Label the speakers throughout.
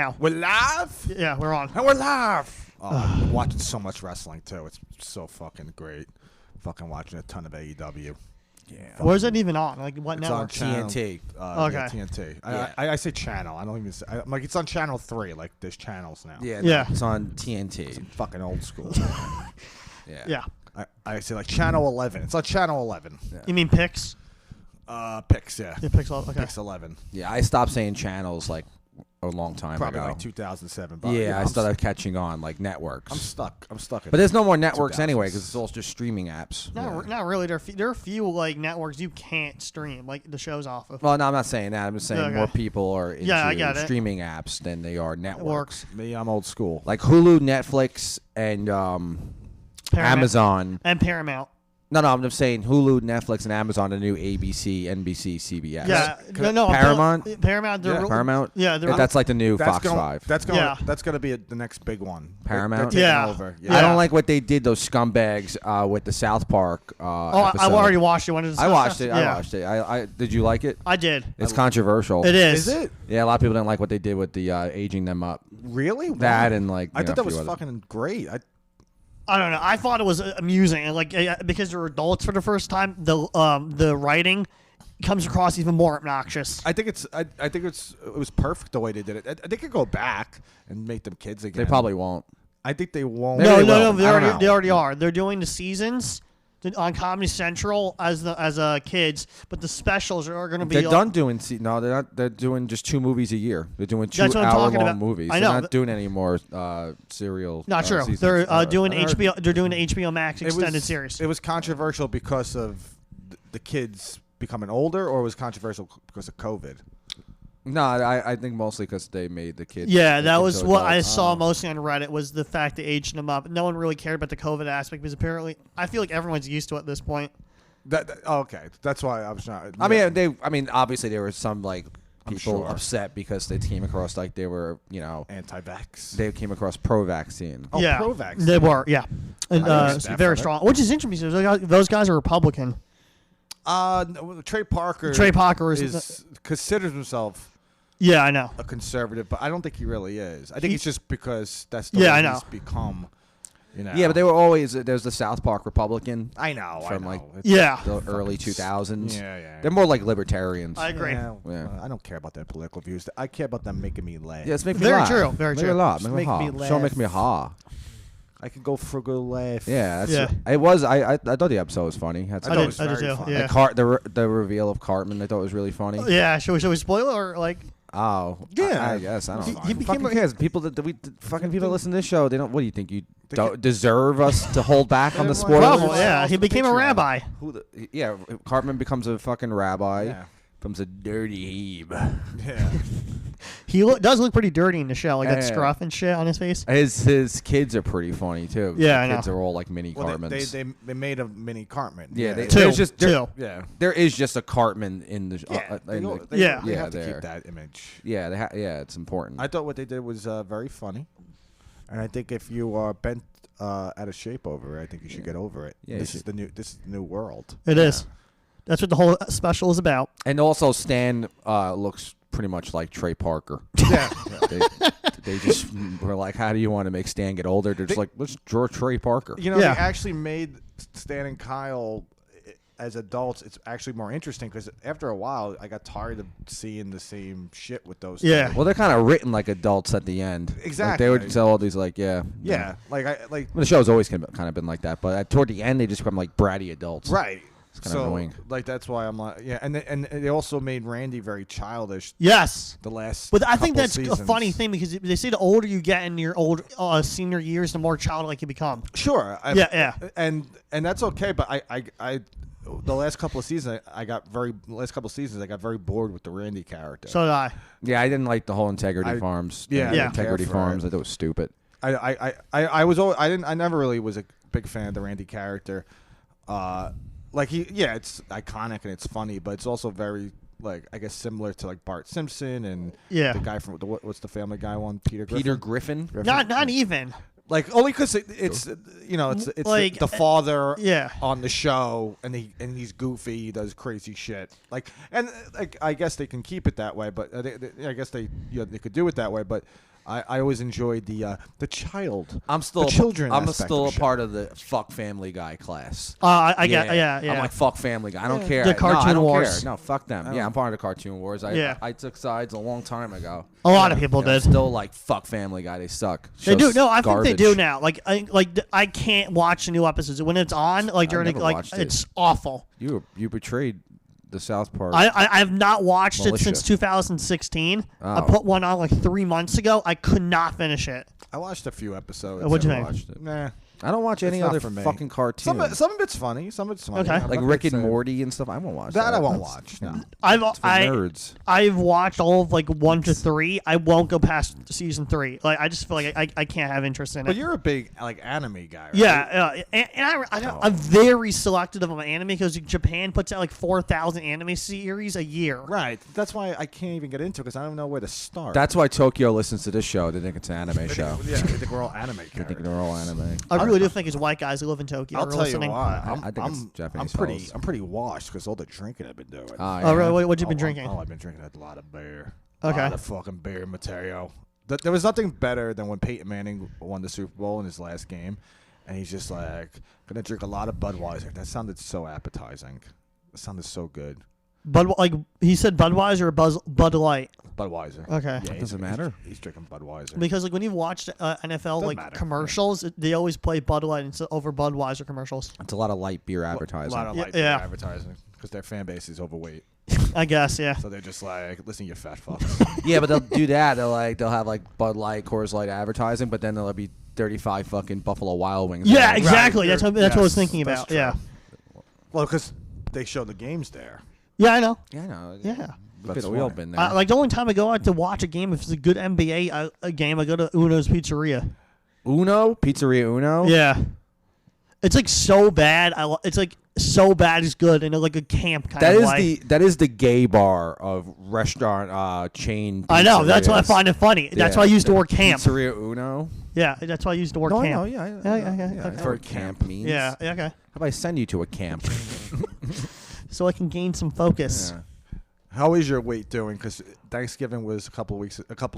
Speaker 1: now.
Speaker 2: We're live?
Speaker 1: Yeah, we're on.
Speaker 2: And we're live! Oh, I'm watching so much wrestling, too. It's so fucking great. Fucking watching a ton of AEW.
Speaker 3: Yeah.
Speaker 1: Where's it even on? Like, what
Speaker 2: It's on
Speaker 1: network?
Speaker 2: channel,
Speaker 3: TNT.
Speaker 1: Okay.
Speaker 2: Yeah, TNT.
Speaker 3: Yeah.
Speaker 2: I say channel. I don't even say... I'm like, it's on channel 3. Like, there's channels now.
Speaker 3: Yeah.
Speaker 1: Yeah.
Speaker 3: It's on TNT.
Speaker 2: It's fucking old school.
Speaker 3: Yeah.
Speaker 1: Yeah.
Speaker 2: I say, like, channel 11. It's on channel 11.
Speaker 1: You mean Pix?
Speaker 2: Pix, yeah.
Speaker 1: Yeah, Pix. Okay.
Speaker 2: Pix 11.
Speaker 3: Yeah. I stopped saying channels like a long time
Speaker 2: Probably
Speaker 3: ago.
Speaker 2: like 2007. But
Speaker 3: Yeah, I
Speaker 2: I'm
Speaker 3: started catching on like networks.
Speaker 2: I'm stuck.
Speaker 3: But there's no more networks
Speaker 2: 2000s.
Speaker 3: anyway because it's all just streaming apps.
Speaker 1: Not really. There are a few like networks you can't stream like the shows off of.
Speaker 3: Well, no, I'm not saying that. I'm just saying
Speaker 1: Okay.
Speaker 3: more people are into
Speaker 1: Yeah, I get it.
Speaker 3: streaming apps than they are networks.
Speaker 2: Me, I'm old school.
Speaker 3: Like Hulu, Netflix, and
Speaker 1: Paramount.
Speaker 3: Amazon.
Speaker 1: And Paramount.
Speaker 3: No, I'm just saying Hulu, Netflix, and Amazon, the new ABC, NBC, CBS.
Speaker 1: Yeah. No.
Speaker 3: Paramount?
Speaker 1: Paramount.
Speaker 2: Yeah.
Speaker 3: Paramount?
Speaker 1: Yeah, they're-
Speaker 3: That's like the new Fox
Speaker 2: gonna,
Speaker 3: 5.
Speaker 2: That's going.
Speaker 1: Yeah.
Speaker 2: That's going to be the next big one.
Speaker 3: Paramount?
Speaker 2: They're taking
Speaker 1: Yeah.
Speaker 2: over.
Speaker 1: Yeah.
Speaker 3: I don't like what they did, those scumbags, with the South Park
Speaker 1: I've
Speaker 3: episode.
Speaker 1: already watched it. When
Speaker 3: I watched it.
Speaker 1: Yeah.
Speaker 3: I watched it. I did you like it?
Speaker 1: I did.
Speaker 3: It's controversial.
Speaker 1: It is.
Speaker 2: Is it
Speaker 3: Yeah, a lot of people didn't like what they did with the aging them up.
Speaker 2: really
Speaker 3: That
Speaker 2: Wow.
Speaker 3: and like
Speaker 2: I
Speaker 3: you know,
Speaker 2: thought that
Speaker 3: a few
Speaker 2: was
Speaker 3: other-
Speaker 2: fucking great.
Speaker 1: I don't know. I thought it was amusing, and like because they're adults for the first time, the writing comes across even more obnoxious.
Speaker 2: I think it's. I think it was perfect the way they did it. They could go back and make them kids again.
Speaker 3: They probably won't.
Speaker 2: I think they won't.
Speaker 3: Maybe they will.
Speaker 1: They
Speaker 3: I don't
Speaker 1: already,
Speaker 3: know.
Speaker 1: are. They're doing the seasons on Comedy Central as kids, but the specials are going to be.
Speaker 3: They're done doing. No, they're not. They're doing just 2 movies a year. They're doing
Speaker 1: That's what I'm talking
Speaker 3: two-hour-long
Speaker 1: about.
Speaker 3: movies.
Speaker 1: I know.
Speaker 3: They're not doing any more serial.
Speaker 1: Not true.
Speaker 3: seasons.
Speaker 1: They're doing
Speaker 3: I heard-
Speaker 1: HBO. They're doing the HBO Max
Speaker 2: It
Speaker 1: extended
Speaker 2: was,
Speaker 1: series.
Speaker 2: It was controversial because of the kids becoming older, or it was controversial because of COVID.
Speaker 3: No, I think mostly because they made the kids.
Speaker 1: Yeah,
Speaker 3: the
Speaker 1: that
Speaker 3: kids
Speaker 1: was
Speaker 3: so
Speaker 1: what I
Speaker 3: adult.
Speaker 1: saw mostly on Reddit was the fact they aged them up. No one really cared about the COVID aspect because apparently I feel like everyone's used to it at this point.
Speaker 2: Okay, that's why I was not.
Speaker 3: I mean, obviously there were some like
Speaker 2: I'm
Speaker 3: people
Speaker 2: sure.
Speaker 3: upset because they came across like they were,
Speaker 2: anti-vax.
Speaker 3: they came across pro-vaccine.
Speaker 2: Oh,
Speaker 1: yeah,
Speaker 2: pro-vax.
Speaker 1: they were. Yeah, and
Speaker 2: I didn't get that
Speaker 1: very
Speaker 2: from it.
Speaker 1: strong, which is interesting. Because those guys are Republican.
Speaker 2: No, Trey Parker.
Speaker 1: Trey Parker
Speaker 2: considers himself
Speaker 1: Yeah, I know.
Speaker 2: a conservative, but I don't think he really is. I think it's just because that's the
Speaker 1: Yeah,
Speaker 2: way
Speaker 1: I know.
Speaker 2: he's become.
Speaker 3: Yeah, but they were always there's the South Park Republican
Speaker 2: I know.
Speaker 3: from
Speaker 2: I know.
Speaker 3: like
Speaker 2: It's
Speaker 1: Yeah,
Speaker 3: the early 2000s.
Speaker 2: Yeah.
Speaker 3: They're more like libertarians.
Speaker 1: I agree.
Speaker 3: Yeah.
Speaker 2: I don't care about their political views. I care about them making me laugh.
Speaker 3: Yeah, it's making
Speaker 1: Very
Speaker 3: me laugh.
Speaker 1: true, very
Speaker 3: Make me
Speaker 1: true.
Speaker 3: laugh.
Speaker 2: Just
Speaker 3: Make me
Speaker 2: make me
Speaker 3: ha. Show
Speaker 2: laugh.
Speaker 3: make me ha.
Speaker 2: I can go for a good laugh.
Speaker 3: Yeah, that's
Speaker 1: Yeah.
Speaker 3: It was. I thought the episode was funny. Had
Speaker 2: I
Speaker 3: some-
Speaker 2: thought it was
Speaker 1: I did
Speaker 2: very
Speaker 1: too,
Speaker 2: funny.
Speaker 1: yeah.
Speaker 3: And the reveal of Cartman I thought was really funny.
Speaker 1: Yeah, should we spoil it or like?
Speaker 3: Oh,
Speaker 2: Yeah.
Speaker 3: I guess I don't
Speaker 1: He-
Speaker 3: know.
Speaker 1: he became
Speaker 3: Fucking
Speaker 1: a-
Speaker 3: cares. People fucking people that listen to this show. They don't. What do you think? You don't deserve us to hold back on the
Speaker 2: They're like,
Speaker 3: spoilers?
Speaker 1: Probably, yeah. He became a
Speaker 2: Patreon.
Speaker 1: rabbi.
Speaker 3: Yeah, Cartman becomes a fucking rabbi.
Speaker 2: Yeah.
Speaker 3: Becomes a dirty Hebe.
Speaker 2: Yeah.
Speaker 1: He does look pretty dirty in the show, like that
Speaker 3: Yeah.
Speaker 1: scruff and shit on his face.
Speaker 3: His kids are pretty funny too.
Speaker 1: Yeah, I
Speaker 3: the
Speaker 1: know.
Speaker 3: kids are all like mini
Speaker 2: Well,
Speaker 3: Cartmans.
Speaker 2: they made a mini Cartman.
Speaker 3: Yeah, they-
Speaker 1: Two,
Speaker 3: there's just
Speaker 1: two.
Speaker 2: Yeah.
Speaker 3: there is just a Cartman in the.
Speaker 2: Yeah.
Speaker 3: in
Speaker 2: They
Speaker 3: the-
Speaker 1: Yeah.
Speaker 2: They have to
Speaker 3: there.
Speaker 2: keep that image.
Speaker 3: yeah, it's important.
Speaker 2: I thought what they did was very funny, and I think if you are bent out of shape over it, I think you should get over it.
Speaker 3: Yeah, you
Speaker 2: this is
Speaker 3: should.
Speaker 2: the new world.
Speaker 1: It is. That's what the whole special is about.
Speaker 3: And also, Stan looks pretty much like Trey Parker.
Speaker 2: Yeah.
Speaker 3: They just were like, "How do you want to make Stan get older?" They're just like, "Let's draw Trey Parker."
Speaker 2: You know,
Speaker 1: Yeah.
Speaker 2: they actually made Stan and Kyle as adults. It's actually more interesting because after a while, I got tired of seeing the same shit with those.
Speaker 1: Yeah.
Speaker 2: two.
Speaker 3: Well, they're kind of written like adults at the end. Like,
Speaker 2: Exactly.
Speaker 3: they would tell all these like, yeah.
Speaker 2: Yeah. Like
Speaker 3: Well, the show's always kind of been like that, but toward the end, they just become like bratty adults.
Speaker 2: right.
Speaker 3: It's kinda annoying.
Speaker 2: Like that's why I'm like, yeah, and they also made Randy very childish.
Speaker 1: Yes.
Speaker 2: The last,
Speaker 1: But I think
Speaker 2: couple
Speaker 1: that's
Speaker 2: seasons.
Speaker 1: a funny thing because they say the older you get in your old senior years, the more childlike you become.
Speaker 2: Sure.
Speaker 1: Yeah.
Speaker 2: And that's okay, but I the last couple of seasons I got very bored with the Randy character.
Speaker 1: So did I.
Speaker 3: Yeah, I didn't like the whole Integrity Farms.
Speaker 2: yeah,
Speaker 3: thing.
Speaker 1: Yeah.
Speaker 3: Integrity
Speaker 2: care for
Speaker 3: Farms.
Speaker 2: it.
Speaker 3: I thought it was stupid.
Speaker 2: I never really was a big fan of the Randy character. It's iconic and it's funny, but it's also very like I guess similar to like Bart Simpson and
Speaker 1: Yeah.
Speaker 2: the guy from what's the Family Guy one, Peter
Speaker 3: Griffin.
Speaker 1: Not even.
Speaker 2: Like only because it's
Speaker 1: Like,
Speaker 2: the father
Speaker 1: yeah.
Speaker 2: on the show and he's goofy, he does crazy shit I guess they can keep it that way, but I guess they could do it that way, but I always enjoyed the child.
Speaker 3: I'm still
Speaker 2: the children.
Speaker 3: I'm
Speaker 2: aspect
Speaker 3: still
Speaker 2: of
Speaker 3: a
Speaker 2: the show.
Speaker 3: part of the fuck Family Guy class.
Speaker 1: I get, yeah.
Speaker 3: I'm like fuck Family Guy. I don't care.
Speaker 1: The
Speaker 3: No,
Speaker 1: Cartoon
Speaker 3: I don't
Speaker 1: Wars.
Speaker 3: Care. No, fuck them. Yeah, I'm part of the Cartoon Wars. I took sides a long time ago.
Speaker 1: A lot of people
Speaker 3: I'm
Speaker 1: did.
Speaker 3: still like fuck Family Guy. They suck.
Speaker 1: They do.
Speaker 3: Show's
Speaker 1: No, I think they do
Speaker 3: garbage.
Speaker 1: now. I can't watch the new episodes when it's on. Like during
Speaker 3: never watched it.
Speaker 1: it's awful.
Speaker 3: You betrayed the South Park.
Speaker 1: I have not watched it
Speaker 3: Militia.
Speaker 1: since 2016. I
Speaker 3: Oh.
Speaker 1: put one on like 3 months ago. I could not finish it.
Speaker 2: I watched a few episodes.
Speaker 1: What'd you
Speaker 3: Never
Speaker 1: think?
Speaker 3: watched it.
Speaker 2: Nah.
Speaker 3: I don't watch any
Speaker 2: It's not
Speaker 3: other
Speaker 2: for me.
Speaker 3: fucking cartoons.
Speaker 2: Some of it's funny. Some of it's funny.
Speaker 1: Okay.
Speaker 2: I'm
Speaker 3: like
Speaker 2: not
Speaker 3: Rick
Speaker 2: gonna
Speaker 3: and
Speaker 2: say-
Speaker 3: Morty and stuff. I won't watch that.
Speaker 2: That I won't
Speaker 3: That's-
Speaker 2: watch.
Speaker 3: No.
Speaker 2: No.
Speaker 3: It's for nerds.
Speaker 1: I've watched all of like 1 to 3. I won't go past season 3. Like I just feel like I can't have interest in
Speaker 2: But
Speaker 1: it.
Speaker 2: you're a big like anime guy, right?
Speaker 1: Yeah, and I'm very selective of my anime because Japan puts out like 4,000 anime series a year.
Speaker 2: Right. That's why I can't even get into it because I don't know where to start.
Speaker 3: That's why Tokyo listens to this show. They think it's an anime show.
Speaker 2: Yeah, I think we're all anime
Speaker 3: They think
Speaker 2: characters.
Speaker 3: they're all anime.
Speaker 1: I really do think it's white guys who live in Tokyo
Speaker 2: I'll
Speaker 1: are
Speaker 2: tell
Speaker 1: listening.
Speaker 2: you why.
Speaker 3: I think it's Japanese fellas.
Speaker 2: I'm pretty washed because all the drinking I've been doing.
Speaker 1: Oh, really? What you been drinking?
Speaker 2: Oh, I've been drinking a lot of beer.
Speaker 1: Okay.
Speaker 2: A lot of fucking beer material. There was nothing better than when Peyton Manning won the Super Bowl in his last game, and he's just like, gonna drink a lot of Budweiser. That sounded so appetizing. It sounded so good.
Speaker 1: Bud, like he said, Budweiser or Bud Light.
Speaker 2: Budweiser.
Speaker 1: Okay.
Speaker 2: Yeah,
Speaker 3: doesn't matter.
Speaker 2: He's drinking Budweiser.
Speaker 1: Because like when you've watched NFL
Speaker 2: Doesn't
Speaker 1: like
Speaker 2: matter.
Speaker 1: commercials, they always play Bud Light over Budweiser commercials.
Speaker 3: It's a lot of light beer
Speaker 2: A
Speaker 3: advertising.
Speaker 2: lot of
Speaker 1: Yeah,
Speaker 2: light beer
Speaker 1: yeah.
Speaker 2: advertising because their fan base is overweight.
Speaker 1: I guess, yeah.
Speaker 2: So they're just like, listen, you fat fucks.
Speaker 3: Yeah, but they'll do that. They'll have like Bud Light, Coors Light advertising, but then there'll be 35 fucking Buffalo Wild Wings.
Speaker 1: Yeah,
Speaker 3: Like,
Speaker 1: exactly.
Speaker 2: Right,
Speaker 1: That's what I was
Speaker 2: yes,
Speaker 1: thinking
Speaker 2: that's
Speaker 1: about.
Speaker 2: true.
Speaker 1: Yeah.
Speaker 2: Well, because they show the games there.
Speaker 1: Yeah, I know.
Speaker 3: Yeah, I know.
Speaker 1: Yeah.
Speaker 3: We all
Speaker 2: why.
Speaker 3: been there.
Speaker 1: Like the only time I go out to watch a game, if it's a good NBA a game, I go to Uno's Pizzeria.
Speaker 3: Uno? Pizzeria Uno?
Speaker 1: Yeah. It's like so bad. It's like so bad it's good, and like a camp kind
Speaker 3: That
Speaker 1: of
Speaker 3: is
Speaker 1: way.
Speaker 3: that is the gay bar of restaurant chain.
Speaker 1: I know. That's why I
Speaker 3: pizzerias.
Speaker 1: find it funny. That's
Speaker 3: Yeah.
Speaker 1: why I used the word camp.
Speaker 3: Pizzeria Uno.
Speaker 1: Yeah, that's why I used the word
Speaker 3: No,
Speaker 1: camp.
Speaker 3: no, yeah,
Speaker 1: Yeah,
Speaker 3: I
Speaker 1: okay.
Speaker 3: know what camp means.
Speaker 1: Yeah, okay.
Speaker 3: How about I send you to a camp?
Speaker 1: So I can gain some focus.
Speaker 3: Yeah.
Speaker 2: How is your weight doing? Because Thanksgiving was a couple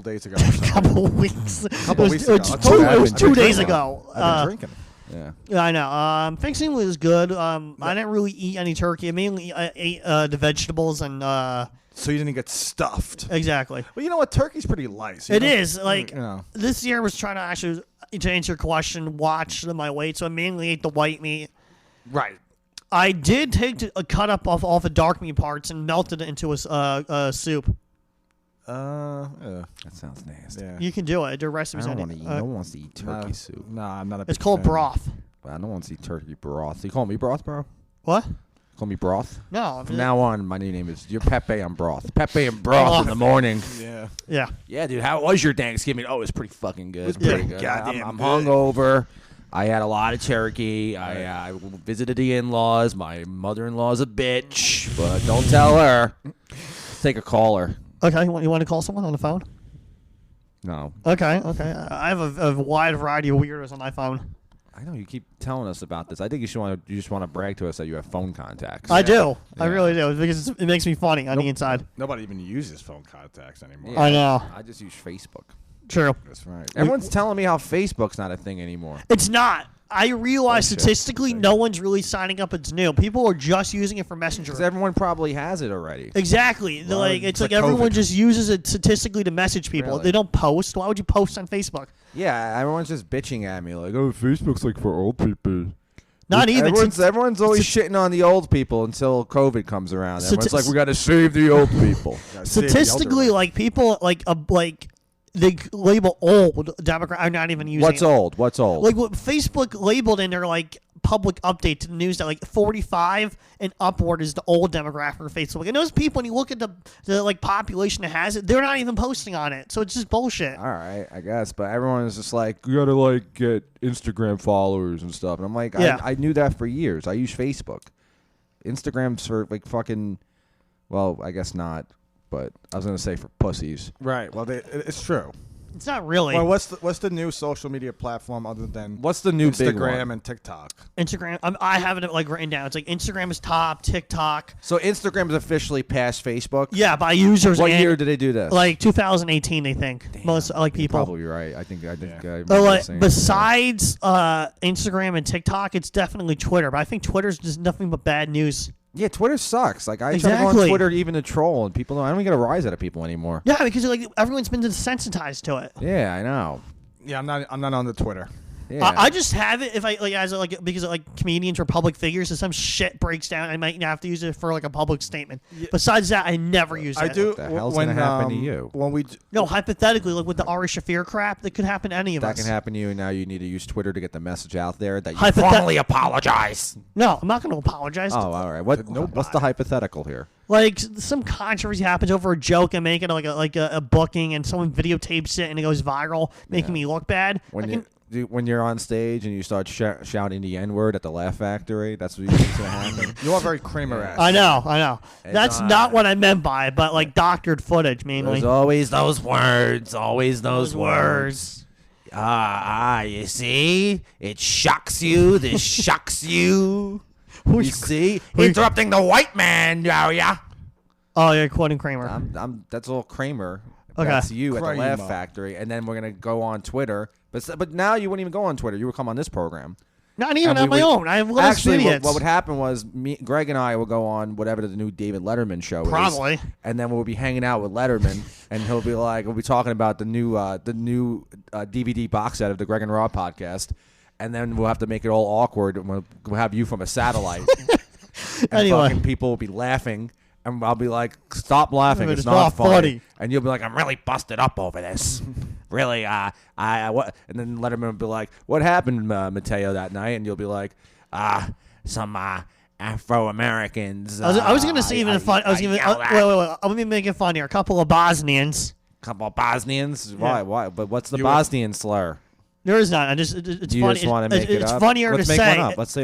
Speaker 2: days ago.
Speaker 1: A couple weeks.
Speaker 2: Couple
Speaker 1: it was,
Speaker 2: weeks
Speaker 1: it was
Speaker 2: ago.
Speaker 1: two,
Speaker 3: I've
Speaker 1: it was
Speaker 3: been
Speaker 1: 2 days
Speaker 2: drinking.
Speaker 1: ago.
Speaker 2: I've been drinking.
Speaker 3: Yeah.
Speaker 1: Yeah, I know. Thanksgiving was good. I didn't really eat any turkey. I mainly ate the vegetables and
Speaker 2: So you didn't get stuffed.
Speaker 1: exactly.
Speaker 2: Well, you know what? Turkey's pretty light. So you
Speaker 1: It
Speaker 2: don't-
Speaker 1: is like
Speaker 2: you know.
Speaker 1: this year was trying to actually to answer your question. Watch my weight, so I mainly ate the white meat.
Speaker 2: Right.
Speaker 1: I did take a cut up off all the dark meat parts and melted it into a soup.
Speaker 2: Yeah.
Speaker 3: That sounds nasty.
Speaker 2: Yeah.
Speaker 1: You can do it. There are
Speaker 3: I
Speaker 1: recipes
Speaker 3: don't
Speaker 1: on
Speaker 3: want
Speaker 1: it.
Speaker 3: to eat. No one wants to eat turkey soup.
Speaker 2: Nah, I'm not a
Speaker 1: It's
Speaker 2: big
Speaker 1: called
Speaker 2: fan.
Speaker 1: broth.
Speaker 3: I don't want to eat turkey broth. You call me broth, bro?
Speaker 1: What?
Speaker 3: Call me broth.
Speaker 1: No.
Speaker 3: From now on, my new name is you're Pepe. I'm broth. Pepe and broth in the morning.
Speaker 2: Yeah.
Speaker 1: Yeah.
Speaker 3: Yeah, dude. How was your Thanksgiving? Oh, it was pretty fucking good.
Speaker 2: was
Speaker 3: Pretty
Speaker 2: pretty
Speaker 3: good.
Speaker 2: goddamn
Speaker 3: I'm
Speaker 2: good.
Speaker 3: hungover. I had a lot of turkey. I visited the in-laws. My mother-in-law's a bitch, but don't tell her. Let's take a caller.
Speaker 1: Okay. You want to call someone on the phone?
Speaker 3: No.
Speaker 1: Okay. I have a wide variety of weirdos on my phone.
Speaker 3: I know you keep telling us about this. I think you just want to brag to us that you have phone contacts.
Speaker 1: I do. I
Speaker 3: Yeah.
Speaker 1: really do because it makes me funny on the inside.
Speaker 2: Nobody even uses phone contacts anymore.
Speaker 3: Yeah.
Speaker 1: I know.
Speaker 3: I just use Facebook.
Speaker 1: True.
Speaker 2: That's right.
Speaker 3: Everyone's telling me how Facebook's not a thing anymore.
Speaker 1: It's not. I realize
Speaker 3: Bullshit.
Speaker 1: statistically, no one's really signing up. It's new. People are just using it for Messenger.
Speaker 3: Because everyone probably has it already.
Speaker 1: Exactly. They're
Speaker 2: Well,
Speaker 1: like it's
Speaker 2: it's
Speaker 1: like
Speaker 2: like
Speaker 1: everyone
Speaker 2: COVID.
Speaker 1: just uses it statistically to message people.
Speaker 3: Really?
Speaker 1: They don't post. Why would you post on Facebook?
Speaker 3: Yeah, everyone's just bitching at me like, "Oh, Facebook's like for old people."
Speaker 1: Not even.
Speaker 3: Everyone's always shitting on the old people until COVID comes around. Everyone's
Speaker 1: Stati-
Speaker 3: like, "We got to save the old people."
Speaker 2: Gotta save the
Speaker 1: Statistically,
Speaker 2: elderly.
Speaker 1: like people like they label old Democrat are not even using
Speaker 3: What's
Speaker 1: it.
Speaker 3: old? What's old?
Speaker 1: Like what Facebook labeled in their like public update to the news that like 45 and upward is the old demographic of Facebook. And those people, when you look at the like population that has it, they're not even posting on it. So it's just bullshit.
Speaker 3: All right, I guess, but everyone is just like, "You got to like get Instagram followers and stuff." And I'm like,
Speaker 1: Yeah.
Speaker 3: I knew that for years. I use Facebook. Instagram's for like fucking. Well, I guess not, but I was gonna say for pussies.
Speaker 2: Right. Well, it's true.
Speaker 1: It's not really.
Speaker 2: Well, what's the new social media platform other than
Speaker 3: What's the new big one?
Speaker 2: Instagram and TikTok?
Speaker 1: Instagram. I have it like written down. It's like Instagram is top, TikTok.
Speaker 3: So Instagram is officially past Facebook.
Speaker 1: Yeah, by users.
Speaker 3: What
Speaker 1: and,
Speaker 3: year did they do this?
Speaker 1: Like 2018, they think. Most like
Speaker 3: You're
Speaker 1: people.
Speaker 3: probably right. I think.
Speaker 2: Yeah.
Speaker 3: I
Speaker 1: But
Speaker 3: remember
Speaker 1: like,
Speaker 3: saying-
Speaker 1: besides Instagram and TikTok, it's definitely Twitter. But I think Twitter's just nothing but bad news.
Speaker 3: Yeah, Twitter sucks. Like I try to go
Speaker 1: Exactly.
Speaker 3: on Twitter even to troll, and people don't. I don't even get a rise out of people anymore.
Speaker 1: Yeah, because like everyone's been desensitized to it.
Speaker 3: Yeah, I know.
Speaker 2: Yeah, I'm not on the Twitter.
Speaker 3: Yeah.
Speaker 1: I just have it if I like as a, like because like comedians or public figures, if some shit breaks down, I might have to use it for like a public statement. Besides that, I never use it.
Speaker 2: I do.
Speaker 3: What the hell's
Speaker 2: when
Speaker 3: gonna happen to you?
Speaker 2: When we
Speaker 1: No, hypothetically, like with the Ari Shaffir crap, that could happen to any of
Speaker 3: that
Speaker 1: us.
Speaker 3: can happen to you, and now you need to use Twitter to get the message out there that you
Speaker 1: Hypothet-
Speaker 3: formally apologize.
Speaker 1: No, I'm not going to apologize.
Speaker 3: Oh, all right. What's the hypothetical here?
Speaker 1: Like some controversy happens over a joke, I make it like a booking, and someone videotapes it and it goes viral, making me look bad.
Speaker 3: When you're on stage and you start shouting the N-word at the Laugh Factory, that's what you think's gonna happen.
Speaker 2: you are very Kramer-esque.
Speaker 1: I know. That's
Speaker 3: on.
Speaker 1: not what I meant by it, but like doctored footage mainly.
Speaker 3: There's always those words. Always those words. You see? It shocks you. This shocks you. You see? Interrupting the white man, yeah.
Speaker 1: Oh, you're quoting Kramer.
Speaker 3: That's all Kramer.
Speaker 1: Okay.
Speaker 3: That's you at the Laugh
Speaker 2: Kramer.
Speaker 3: Factory, and then we're gonna go on Twitter. But now you wouldn't even go on Twitter. You would come on this program.
Speaker 1: Not even
Speaker 3: And
Speaker 1: on
Speaker 3: we
Speaker 1: my
Speaker 3: would-
Speaker 1: own. I have little
Speaker 3: Actually,
Speaker 1: idiots.
Speaker 3: what would happen was Greg and I would go on whatever the new David Letterman show is.
Speaker 1: Probably.
Speaker 3: And then we'll be hanging out with Letterman, and he'll be like, we'll be talking about the new DVD box set of the Greg and Rob podcast, and then we'll have to make it all awkward. And we'll have you from a satellite. And
Speaker 1: Anyway.
Speaker 3: fucking people will be laughing, and I'll be like, "Stop laughing!
Speaker 1: It's
Speaker 3: It's
Speaker 1: not
Speaker 3: not funny."
Speaker 1: funny.
Speaker 3: And you'll be like, "I'm really busted up over this." Really, what? And then Letterman will be like, "What happened, Mateo, that night?" And you'll be like, some Afro Americans."
Speaker 1: I was going to say even fun. I was going to wait. I'm going to make it fun here. A couple of Bosnians.
Speaker 3: Couple of Bosnians. Why?
Speaker 1: Yeah.
Speaker 3: Why? But what's the
Speaker 2: You-
Speaker 3: Bosnian slur?
Speaker 1: There is not. It's
Speaker 3: You
Speaker 1: funny.
Speaker 3: just want to make it
Speaker 1: it's
Speaker 3: up?
Speaker 1: funnier
Speaker 3: Let's
Speaker 1: to
Speaker 3: make
Speaker 1: say.
Speaker 3: one up. Let's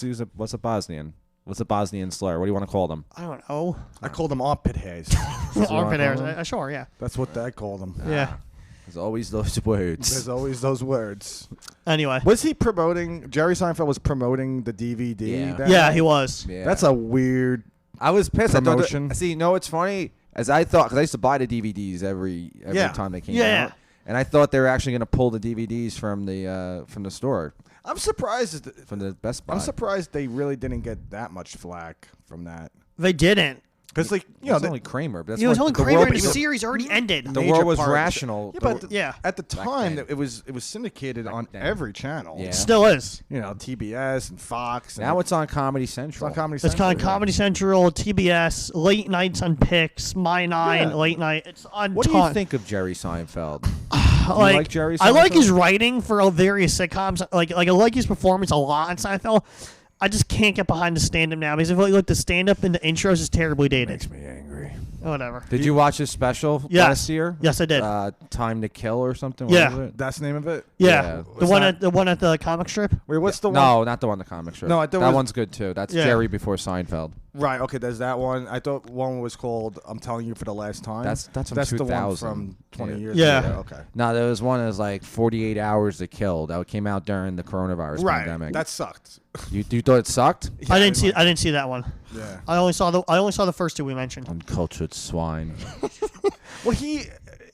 Speaker 3: use what's a Bosnian? What's a Bosnian slur? What do you want to call them?
Speaker 1: I don't know.
Speaker 2: I call them armpit hairs.
Speaker 1: Armpit hairs.
Speaker 3: call them?
Speaker 1: Sure, yeah.
Speaker 2: That's what I call them.
Speaker 1: Yeah.
Speaker 3: There's always those words.
Speaker 2: There's always those words.
Speaker 1: Anyway.
Speaker 2: Was he promoting? Jerry Seinfeld was promoting the DVD.
Speaker 3: Yeah.
Speaker 2: that
Speaker 1: Yeah,
Speaker 2: night?
Speaker 1: he was.
Speaker 3: Yeah.
Speaker 2: That's a weird.
Speaker 3: I was pissed.
Speaker 2: Promotion.
Speaker 3: See, no, it's funny. As I thought, because I used to buy the DVDs every
Speaker 2: Yeah.
Speaker 3: time they came
Speaker 1: Yeah,
Speaker 3: out, and I thought they were actually going to pull the DVDs from the store,
Speaker 2: I'm surprised.
Speaker 3: from the Best Buy.
Speaker 2: I'm surprised they really didn't get that much flack from that.
Speaker 1: They didn't.
Speaker 2: Because like
Speaker 3: It was only Kramer, but that's
Speaker 1: It was
Speaker 3: what
Speaker 1: only
Speaker 3: the
Speaker 1: Kramer
Speaker 3: world-
Speaker 1: and the series already ended.
Speaker 3: the
Speaker 2: major
Speaker 3: world was
Speaker 2: part of it.
Speaker 3: rational.
Speaker 2: Yeah, but
Speaker 1: Yeah.
Speaker 2: at the time
Speaker 3: then.
Speaker 2: it was syndicated on
Speaker 3: then.
Speaker 2: every channel.
Speaker 3: Yeah.
Speaker 1: Still is.
Speaker 2: You know, TBS and Fox. And
Speaker 3: Now it's on Comedy
Speaker 2: it's
Speaker 3: Central.
Speaker 2: on Comedy
Speaker 1: It's
Speaker 2: Central.
Speaker 1: kind of Comedy Central, TBS, late nights on Pix, My Nine,
Speaker 2: Yeah.
Speaker 1: late night. It's on.
Speaker 3: What do you think of Jerry Seinfeld? like Jerry
Speaker 1: I like
Speaker 3: Seinfeld?
Speaker 1: his writing for various sitcoms. Like I like his performance a lot on Seinfeld. I just can't get behind the stand-up now because I feel like the stand-up in the intros is terribly dated.
Speaker 2: Makes me angry.
Speaker 1: Whatever.
Speaker 3: Did you watch his special
Speaker 1: Yes.
Speaker 3: last year?
Speaker 1: Yes, I did.
Speaker 3: Time to Kill or something.
Speaker 1: Yeah.
Speaker 3: What was it?
Speaker 2: That's the name of it.
Speaker 1: Yeah,
Speaker 3: Yeah.
Speaker 1: the
Speaker 2: Was
Speaker 1: one
Speaker 2: that-
Speaker 1: at the one at the comic strip.
Speaker 2: Wait, what's the one?
Speaker 3: No, not the one. The comic strip.
Speaker 2: No, I thought it
Speaker 3: that
Speaker 2: was-
Speaker 3: one's good too. That's
Speaker 1: Yeah.
Speaker 3: Jerry before Seinfeld.
Speaker 2: Right. Okay. There's that one. I thought one was called "I'm Telling You for the Last Time."
Speaker 3: That's from
Speaker 2: the one
Speaker 3: 2000.
Speaker 2: from 20
Speaker 3: Yeah.
Speaker 2: years
Speaker 1: Yeah.
Speaker 2: ago. Okay.
Speaker 3: No, there was one that was like 48 Hours to Kill that came out during the coronavirus
Speaker 2: Right.
Speaker 3: pandemic.
Speaker 2: That sucked.
Speaker 3: You thought it sucked?
Speaker 1: I didn't see that one.
Speaker 2: Yeah.
Speaker 1: I only saw the first two we mentioned.
Speaker 3: Uncultured swine.
Speaker 2: Well, he,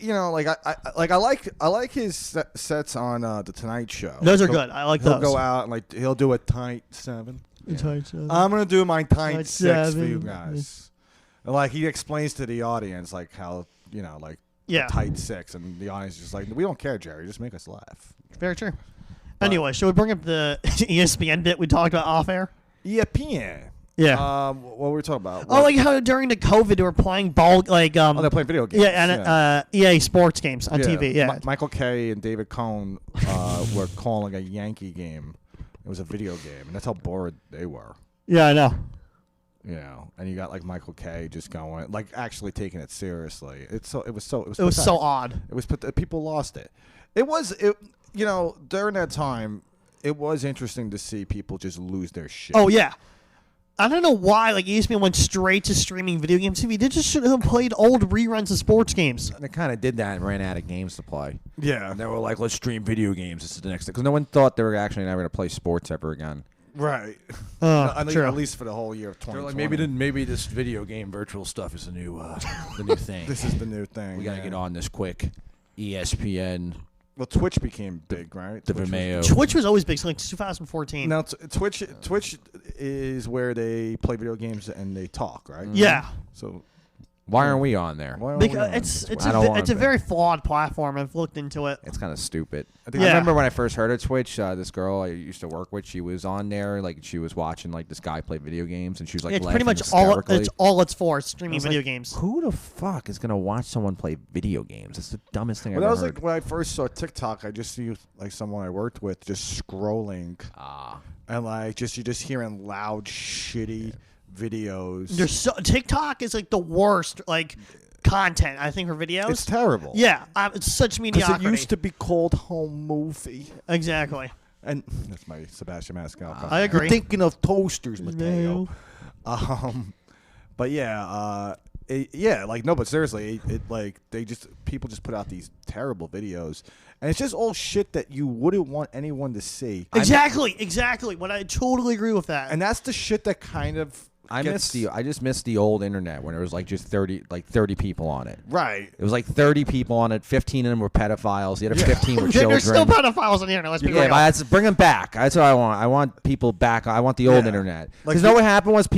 Speaker 2: I like his sets on the Tonight Show.
Speaker 1: Those are
Speaker 2: He'll-
Speaker 1: good. I like
Speaker 2: He'll
Speaker 1: those.
Speaker 2: go out and he'll do a tight 7.
Speaker 1: I'm
Speaker 2: I'm gonna do my tight
Speaker 1: Tight
Speaker 2: 6 for you
Speaker 1: 7.
Speaker 2: guys. And he explains to the audience how
Speaker 1: yeah,
Speaker 2: tight 6, and the audience is just like, we don't care, Jerry, just make us laugh.
Speaker 1: very true. Anyway, should we bring up the ESPN bit we talked about off air?
Speaker 2: ESPN.
Speaker 1: Yeah.
Speaker 2: What were we talking about?
Speaker 1: Oh, like how during the COVID they were playing ball, like
Speaker 2: Oh, they're playing video games.
Speaker 1: yeah, and EA Sports games on TV. Yeah,
Speaker 2: Michael Kay and David Cohn were calling a Yankee game. It was a video game, and that's how bored they were.
Speaker 1: yeah, I know.
Speaker 2: And you got Michael Kay just going, actually taking it seriously. It was so
Speaker 1: It was so odd.
Speaker 2: It was people lost it. It was during that time, it was interesting to see people just lose their shit.
Speaker 1: Oh yeah, I don't know why, like, ESPN went straight to streaming video game TV. They just should have played old reruns of sports games.
Speaker 3: And they kind of did that and ran out of games to play.
Speaker 2: Yeah.
Speaker 3: And they were like, let's stream video games. This is the next thing. Because no one thought they were actually never going to play sports ever again.
Speaker 2: Right.
Speaker 1: True.
Speaker 2: At least for the whole year of 2020.
Speaker 3: They're like, maybe this video game virtual stuff is the new thing.
Speaker 2: This is the new thing.
Speaker 3: We got to get on this quick. ESPN,
Speaker 2: Well, Twitch became big, right?
Speaker 3: the
Speaker 2: Twitch was-
Speaker 3: Vimeo.
Speaker 1: Twitch was always big, so like 2014.
Speaker 2: Now, Twitch is where they play video games and they talk, right?
Speaker 1: Yeah.
Speaker 2: So
Speaker 3: Why aren't we on there?
Speaker 2: why aren't we
Speaker 1: Because
Speaker 2: on?
Speaker 1: it's
Speaker 3: I don't want
Speaker 1: it's a
Speaker 3: it.
Speaker 1: very flawed platform. I've looked into it.
Speaker 3: It's kind of stupid.
Speaker 2: I think
Speaker 3: I
Speaker 1: Yeah.
Speaker 3: remember when I first heard of Twitch, this girl I used to work with, she was on there, like she was watching like this guy play video games, and she was like,
Speaker 1: Yeah, it's
Speaker 3: laughing
Speaker 1: pretty much all
Speaker 3: hysterically.
Speaker 1: it's for, streaming
Speaker 3: was
Speaker 1: video
Speaker 3: like,
Speaker 1: games.
Speaker 3: Who the fuck is gonna watch someone play video games? It's the dumbest thing
Speaker 2: Well,
Speaker 3: I've
Speaker 2: that
Speaker 3: ever
Speaker 2: was
Speaker 3: heard.
Speaker 2: like when I first saw TikTok. I just see like someone I worked with just scrolling and like you just hearing loud, shitty videos.
Speaker 1: There's TikTok is like the worst like content I think for videos.
Speaker 2: It's terrible.
Speaker 1: Yeah, it's such
Speaker 2: because
Speaker 1: mediocrity.
Speaker 2: it used to be called home movie.
Speaker 1: Exactly.
Speaker 2: And that's my Sebastian Maniscalco.
Speaker 1: I agree.
Speaker 2: You're thinking of toasters, Mateo.
Speaker 1: No.
Speaker 2: But yeah, yeah, like no, but seriously, it like people just put out these terrible videos, and it's just all shit that you wouldn't want anyone to see.
Speaker 1: Exactly. What I totally agree with that.
Speaker 2: And that's the shit that kind of
Speaker 3: I just miss the old internet when there was like just 30 people on it.
Speaker 2: right.
Speaker 3: It was like 30 people on it. 15 of them were pedophiles. The other 15 were children.
Speaker 1: There's still pedophiles on the internet. Let's be
Speaker 3: Yeah,
Speaker 1: real.
Speaker 3: but that's, bring them back. That's what I want. I want people back. I want the old
Speaker 2: Yeah.
Speaker 3: internet.
Speaker 2: Like
Speaker 3: Because you know what happened was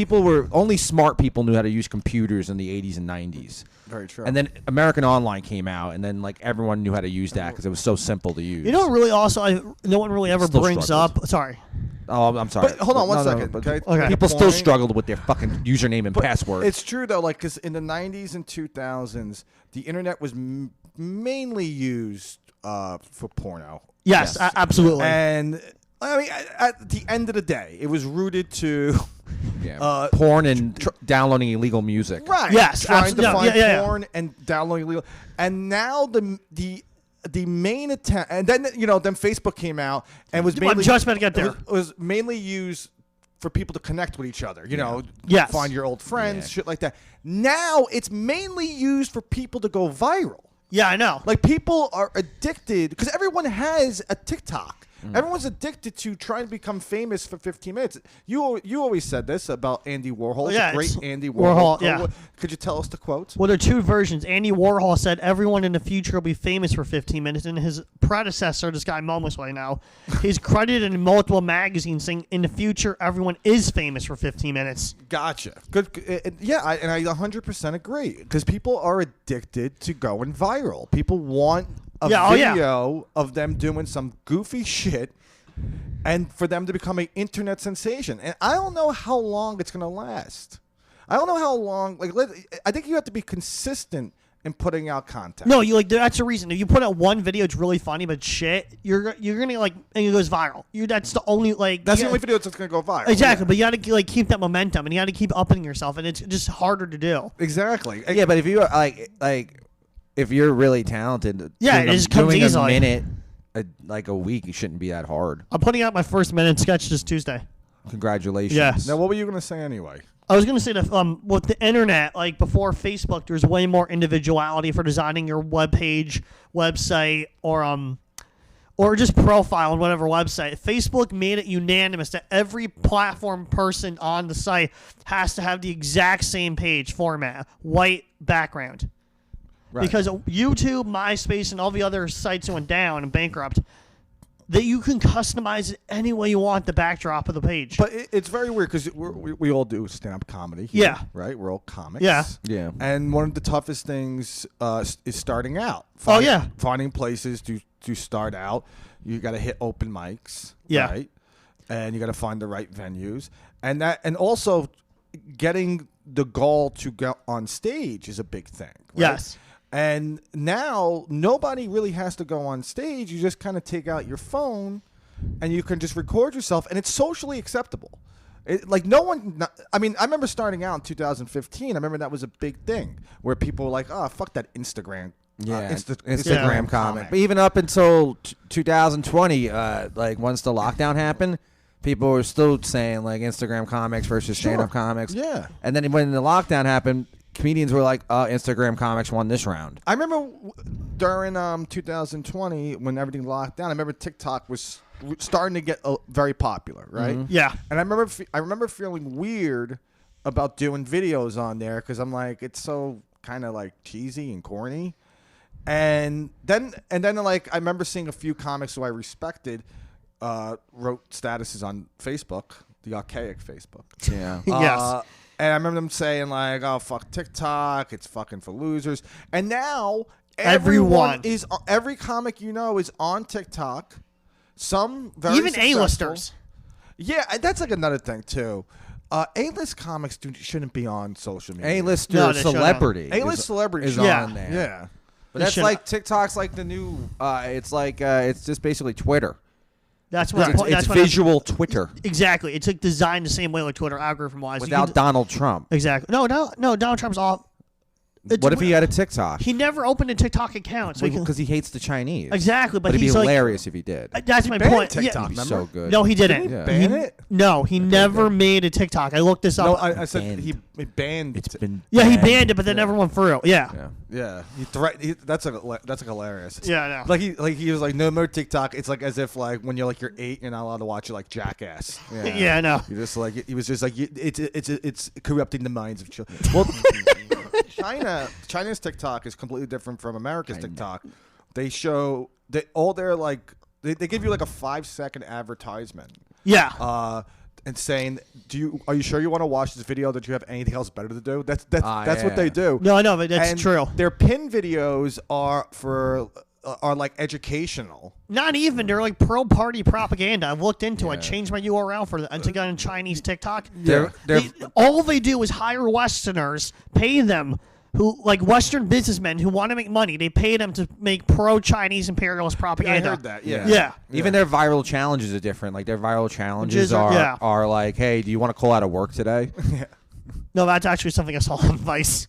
Speaker 3: only smart people knew how to use computers in the 80s and 90s.
Speaker 2: Very true.
Speaker 3: And then American Online came out, and then like everyone knew how to use that because it was so simple to use.
Speaker 1: You know, really, also, no one really ever
Speaker 3: Still
Speaker 1: brings
Speaker 3: struggled.
Speaker 1: up. Sorry.
Speaker 3: Oh, I'm sorry.
Speaker 2: But hold on one
Speaker 3: No, no,
Speaker 2: second.
Speaker 3: but
Speaker 2: Okay.
Speaker 1: Okay.
Speaker 3: People
Speaker 2: Good
Speaker 3: still
Speaker 2: point.
Speaker 3: struggled with their fucking username and
Speaker 2: But
Speaker 3: password.
Speaker 2: It's true though, like because in the 90s and 2000s, the internet was mainly used for porno.
Speaker 1: Yes,
Speaker 3: Yes.
Speaker 1: absolutely.
Speaker 2: And I mean, at the end of the day, it was rooted to
Speaker 3: yeah. Porn and downloading illegal music.
Speaker 2: right.
Speaker 1: Yes,
Speaker 2: trying to
Speaker 1: yeah,
Speaker 2: find
Speaker 1: yeah.
Speaker 2: porn and downloading illegal. And now the main attempt, and then then Facebook came out and was
Speaker 1: I'm
Speaker 2: mainly
Speaker 1: just about to get there.
Speaker 2: was mainly used for people to connect with each other. You know,
Speaker 1: Yes.
Speaker 2: find your old friends,
Speaker 3: Yeah.
Speaker 2: shit like that. Now it's mainly used for people to go viral.
Speaker 1: Yeah, I know.
Speaker 2: Like people are addicted because everyone has a TikTok. Everyone's addicted to trying to become famous for 15 minutes. You always said this about Andy Warhol.
Speaker 1: Yeah,
Speaker 2: It's a
Speaker 1: it's
Speaker 2: great Andy
Speaker 1: Warhol,
Speaker 2: Warhol.
Speaker 1: yeah.
Speaker 2: Could you tell us the quote?
Speaker 1: Well, there are two versions. Andy Warhol said everyone in the future will be famous for 15 minutes, and his predecessor, this guy Momoslay now, he's credited in multiple magazines saying in the future everyone is famous for 15 minutes.
Speaker 2: Gotcha. Good. Yeah, I 100% agree because people are addicted to going viral. People want a video of them doing some goofy shit and for them to become an internet sensation. And I don't know how long it's going to last. I don't know how long. I think you have to be consistent in putting out content.
Speaker 1: No, that's the reason. If you put out one video, it's really funny, but shit, you're gonna and it goes viral. That's the only
Speaker 2: That's the only video that's going to go viral.
Speaker 1: Exactly,
Speaker 2: Yeah.
Speaker 1: but you got to keep that momentum, and you got to keep upping yourself, and it's just harder to do.
Speaker 2: Exactly.
Speaker 3: Yeah, but if you like if you're really talented,
Speaker 1: Yeah,
Speaker 3: doing
Speaker 1: it just comes
Speaker 3: doing
Speaker 1: easily.
Speaker 3: a minute, like a week, it shouldn't be that hard.
Speaker 1: I'm putting out my first minute sketch this Tuesday.
Speaker 3: Congratulations.
Speaker 1: Yes.
Speaker 2: Now, what were you going to say anyway?
Speaker 1: I was going to say that with the internet, like before Facebook, there's way more individuality for designing your web page, website, or just profile on whatever website. Facebook made it unanimous that every platform person on the site has to have the exact same page format, white background.
Speaker 2: Right.
Speaker 1: Because YouTube, MySpace, and all the other sites that went down and bankrupt, that you can customize it any way you want the backdrop of the page.
Speaker 2: But it's very weird because we all do stand-up comedy here,
Speaker 1: Yeah.
Speaker 2: right? We're all comics.
Speaker 1: Yeah.
Speaker 3: Yeah.
Speaker 2: And one of the toughest things is starting out.
Speaker 1: Yeah.
Speaker 2: Finding places to start out. You got to hit open mics.
Speaker 1: Yeah.
Speaker 2: Right? And you got to find the right venues. And also getting the goal to go on stage is a big thing. Right?
Speaker 1: Yes.
Speaker 2: And now nobody really has to go on stage. You just kind of take out your phone and you can just record yourself, and it's socially acceptable. No one. I mean, I remember starting out in 2015. I remember that was a big thing where people were like, "Oh, fuck that Instagram."
Speaker 3: Yeah,
Speaker 2: Instagram
Speaker 3: comment. But even up until 2020, like once the lockdown happened, people were still saying like Instagram comics versus stand-up comics.
Speaker 2: Yeah.
Speaker 3: And then when the lockdown happened, comedians were like, Instagram comics won this round.
Speaker 2: I remember during 2020 when everything locked down. I remember TikTok was starting to get very popular, right?
Speaker 1: Yeah.
Speaker 2: And I remember feeling weird about doing videos on there because I'm like, it's so kind of like cheesy and corny. And then like I remember seeing a few comics who I respected wrote statuses on Facebook, the archaic Facebook.
Speaker 3: Yeah.
Speaker 1: Yes.
Speaker 2: And I remember them saying like, "Oh fuck TikTok, it's fucking for losers." And now
Speaker 1: Everyone.
Speaker 2: every comic is on TikTok. Some very
Speaker 1: Even
Speaker 2: successful.
Speaker 1: A-listers.
Speaker 2: Yeah, and that's like another thing too. A-list comics shouldn't be on social media.
Speaker 3: A-list
Speaker 1: No, they shouldn't.
Speaker 3: celebrity.
Speaker 2: A-list celebrity
Speaker 3: is
Speaker 2: should-
Speaker 1: Yeah.
Speaker 3: on there.
Speaker 2: Yeah.
Speaker 3: But
Speaker 1: They
Speaker 3: that's
Speaker 1: should-
Speaker 3: like TikTok's like the new. It's like it's just basically Twitter.
Speaker 1: That's what.
Speaker 3: It's,
Speaker 1: That's
Speaker 3: it's
Speaker 1: what I'm-
Speaker 3: visual Twitter
Speaker 1: Exactly. It's like designed the same way like Twitter algorithm wise.
Speaker 3: without Donald Trump.
Speaker 1: Exactly. No. Donald Trump's off.
Speaker 3: What if he had a TikTok?
Speaker 1: He never opened a TikTok account, so he can,
Speaker 3: Because he hates the Chinese.
Speaker 1: exactly. But
Speaker 3: But it'd be
Speaker 1: he's like,
Speaker 3: hilarious if he did.
Speaker 1: that's my
Speaker 2: banned
Speaker 1: point.
Speaker 2: TikTok.
Speaker 3: It'd be
Speaker 2: remember?
Speaker 3: so good.
Speaker 1: No, he didn't.
Speaker 3: Yeah.
Speaker 2: Ban
Speaker 1: He-
Speaker 2: it?
Speaker 1: No, he never
Speaker 3: did.
Speaker 1: made a TikTok. I looked this up.
Speaker 2: No, I said
Speaker 3: Banned.
Speaker 2: he banned.
Speaker 3: It's been
Speaker 1: yeah, he
Speaker 3: banned.
Speaker 1: banned it, but that never went through. Yeah.
Speaker 3: Yeah.
Speaker 2: Yeah, that's like hilarious.
Speaker 1: Yeah, I know.
Speaker 2: Like he was like no more TikTok. It's like as if like when you're 8, you're not allowed to watch it like Jackass.
Speaker 1: Yeah, I know.
Speaker 2: You're just like he was just like it's corrupting the minds of children. Well, China's TikTok is completely different from America's TikTok. They show all their like they give you like a 5-second advertisement.
Speaker 1: Yeah.
Speaker 2: And saying, are you sure you want to watch this video? That you have anything else better to do? That's what
Speaker 3: yeah.
Speaker 2: they do.
Speaker 1: No, I know, but that's
Speaker 2: And
Speaker 1: true.
Speaker 2: Their pin videos are like educational.
Speaker 1: Not even. They're like pro-party propaganda. I've looked into it.
Speaker 3: Yeah.
Speaker 1: Changed my URL for to get on Chinese TikTok.
Speaker 3: They're
Speaker 1: All they do is hire Westerners, pay them, who like Western businessmen who want to make money. They pay them to make pro-Chinese imperialist
Speaker 2: I
Speaker 1: propaganda.
Speaker 2: heard that. Yeah.
Speaker 1: Yeah.
Speaker 3: Even their viral challenges are different. Like their viral challenges
Speaker 1: Yeah.
Speaker 3: are like, hey, do you want to call out of work today?
Speaker 1: No, that's actually something I saw on Vice.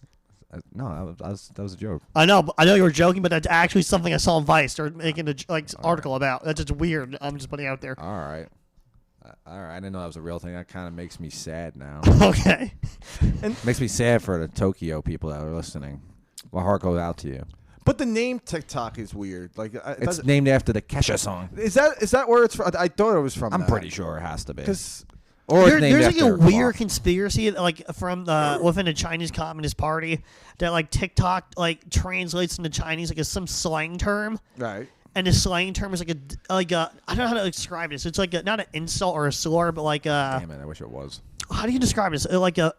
Speaker 3: No, that was a joke.
Speaker 1: I know you were joking, but that's actually something I saw on Vice. They're making an article about. That's just weird. I'm just putting it out there.
Speaker 3: All right. I didn't know that was a real thing. That kind of makes me sad now.
Speaker 1: Okay.
Speaker 3: Makes me sad for the Tokyo people that are listening. My heart goes out to you.
Speaker 2: But the name TikTok is weird. Like
Speaker 3: It's named after the Kesha song.
Speaker 2: is that where it's from? I thought it was from.
Speaker 3: I'm
Speaker 2: that.
Speaker 3: pretty sure it has to be.
Speaker 2: Because
Speaker 3: Or it's named
Speaker 1: There's like a
Speaker 3: after
Speaker 1: weird
Speaker 3: clock.
Speaker 1: conspiracy like from within the Chinese Communist Party that like TikTok like translates into Chinese like as some slang term,
Speaker 2: right.
Speaker 1: and the slang term is like a I don't know how to describe this. It's like not an insult or a slur, but like
Speaker 3: Damn it, I wish it was.
Speaker 1: how do you describe this? Like a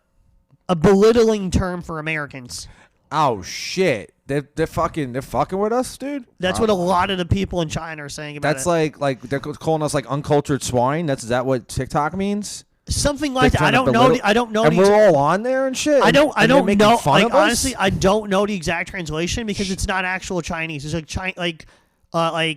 Speaker 1: belittling term for Americans.
Speaker 3: Oh shit. They're fucking with us, dude.
Speaker 1: That's what a lot of the people in China are saying about
Speaker 3: That's
Speaker 1: it.
Speaker 3: like they're calling us like uncultured swine. Is that what TikTok means?
Speaker 1: Something like
Speaker 3: They're
Speaker 1: that. I
Speaker 3: trying to
Speaker 1: don't know.
Speaker 3: belittle-
Speaker 1: I don't know.
Speaker 3: And
Speaker 1: the
Speaker 3: we're
Speaker 1: exa-
Speaker 3: all on there and shit.
Speaker 1: I don't
Speaker 3: and they're making
Speaker 1: know.
Speaker 3: fun
Speaker 1: Like
Speaker 3: of us?
Speaker 1: honestly, I don't know the exact translation because it's not actual Chinese. It's like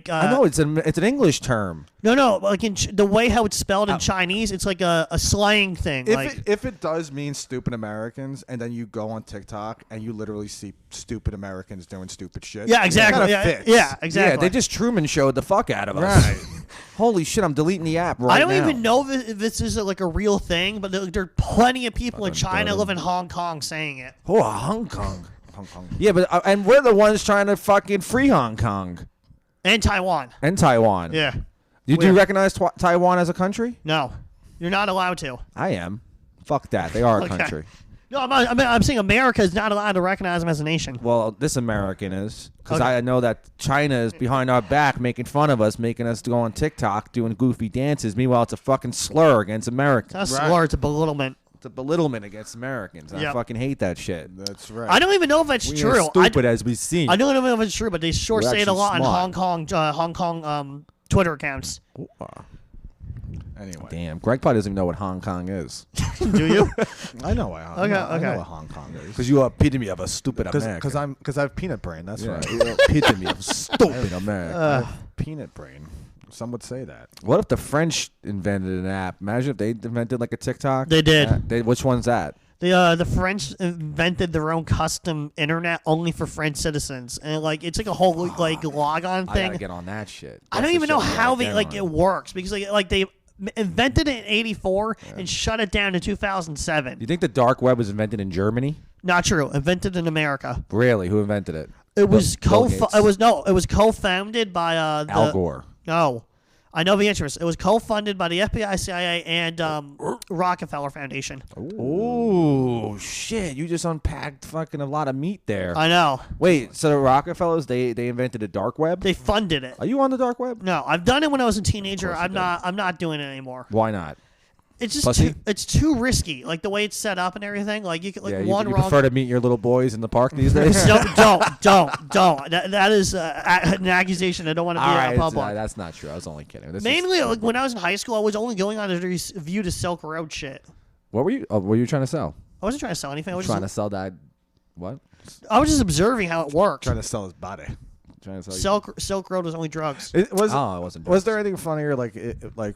Speaker 3: I know it's an English term.
Speaker 1: No, like the way how it's spelled in Chinese, it's like a slang thing.
Speaker 2: If it does mean stupid Americans, and then you go on TikTok and you literally see stupid Americans doing stupid shit.
Speaker 1: yeah,
Speaker 2: it
Speaker 1: exactly.
Speaker 2: kinda
Speaker 1: Yeah,
Speaker 2: fits.
Speaker 1: yeah, exactly.
Speaker 3: Yeah, they just Truman showed the fuck out of us.
Speaker 2: Right.
Speaker 3: Holy shit, I'm deleting the app right
Speaker 1: I don't
Speaker 3: now.
Speaker 1: even know if this is like a real thing, but there are plenty of people in China, live in Hong Kong, saying it.
Speaker 3: Oh, Hong Kong.
Speaker 2: Hong Kong.
Speaker 3: Yeah, but and we're the ones trying to fucking free Hong Kong
Speaker 1: And Taiwan.
Speaker 3: and Taiwan.
Speaker 1: Yeah.
Speaker 3: You do
Speaker 1: Weird.
Speaker 3: recognize Taiwan as a country?
Speaker 1: No, you're not allowed to.
Speaker 3: I am. Fuck that. They are a
Speaker 1: Okay.
Speaker 3: country.
Speaker 1: No, I'm saying America is not allowed to recognize them as a nation.
Speaker 3: Well, this American is. Because
Speaker 1: Okay.
Speaker 3: I know that China is behind our back making fun of us, making us go on TikTok doing goofy dances. Meanwhile, it's a fucking slur against Americans.
Speaker 1: That's
Speaker 2: Right.
Speaker 1: slur. It's a belittlement.
Speaker 3: It's a belittlement against Americans. I
Speaker 1: Yep.
Speaker 3: fucking hate that shit.
Speaker 2: That's right.
Speaker 1: I don't even know if that's
Speaker 3: We
Speaker 1: true.
Speaker 3: are stupid as we see.
Speaker 1: I don't even know if it's true, but they sure
Speaker 3: We're
Speaker 1: say it a
Speaker 3: actually
Speaker 1: lot
Speaker 3: smart.
Speaker 1: on Hong Kong Twitter accounts.
Speaker 2: Anyway,
Speaker 3: Damn, Greg probably doesn't even know what Hong Kong is.
Speaker 1: Do you?
Speaker 2: I know. I know
Speaker 1: okay.
Speaker 2: what Hong Kong is.
Speaker 3: Because you are epitome of a stupid American.
Speaker 2: Because I have peanut brain. That's
Speaker 3: Yeah,
Speaker 2: right.
Speaker 3: you're an epitome of stupid American.
Speaker 2: I have peanut brain. Some would say that.
Speaker 3: What if the French invented an app? Imagine if they invented like a TikTok.
Speaker 1: They did.
Speaker 3: Which one's that?
Speaker 1: The French invented their own custom internet only for French citizens, and like it's like a whole like log on
Speaker 3: I
Speaker 1: thing.
Speaker 3: gotta get on that shit.
Speaker 1: I don't
Speaker 3: That's
Speaker 1: even
Speaker 3: the
Speaker 1: know
Speaker 3: shit
Speaker 1: how
Speaker 3: gotta
Speaker 1: they
Speaker 3: get
Speaker 1: like
Speaker 3: on.
Speaker 1: it works because like they invented it in '84 and shut it down in 2007.
Speaker 3: You think the dark web was invented in Germany?
Speaker 1: Not true. Invented in America.
Speaker 3: Really? Who invented it?
Speaker 1: It was
Speaker 3: Bill Gates.
Speaker 1: It was co-founded by
Speaker 3: Al Gore.
Speaker 1: No, I know the answer is. It was co-funded by the FBI, CIA, and Rockefeller Foundation.
Speaker 3: Oh shit! You just unpacked fucking a lot of meat there.
Speaker 1: I know.
Speaker 3: Wait, so the Rockefellers they invented a dark web?
Speaker 1: They funded it.
Speaker 3: Are you on the dark web?
Speaker 1: No, I've done it when I was a teenager.
Speaker 3: course you
Speaker 1: I'm not. I'm not doing it anymore.
Speaker 3: Why not?
Speaker 1: It's just
Speaker 3: Pussy?
Speaker 1: it's too risky. Like the way it's set up and everything. Like you could like
Speaker 3: Yeah,
Speaker 1: one
Speaker 3: you
Speaker 1: wrong.
Speaker 3: prefer to meet your little boys in the park these days?
Speaker 1: Don't. That is an accusation I don't want to be
Speaker 3: All
Speaker 1: out
Speaker 3: right,
Speaker 1: in public.
Speaker 3: that's not true. I was only kidding. This is-
Speaker 1: Mainly, like when I was in high school, I was only going on to view the Silk Road shit.
Speaker 3: what were you? Oh, what were you trying to sell?
Speaker 1: I wasn't trying to sell anything. I was
Speaker 3: Trying to
Speaker 1: just,
Speaker 3: sell that? What?
Speaker 1: I was just observing how it worked.
Speaker 2: Trying to sell his body.
Speaker 3: Trying to sell.
Speaker 1: Silk Road was only drugs.
Speaker 2: It was.
Speaker 3: Oh, it wasn't.
Speaker 2: Was there anything funnier, like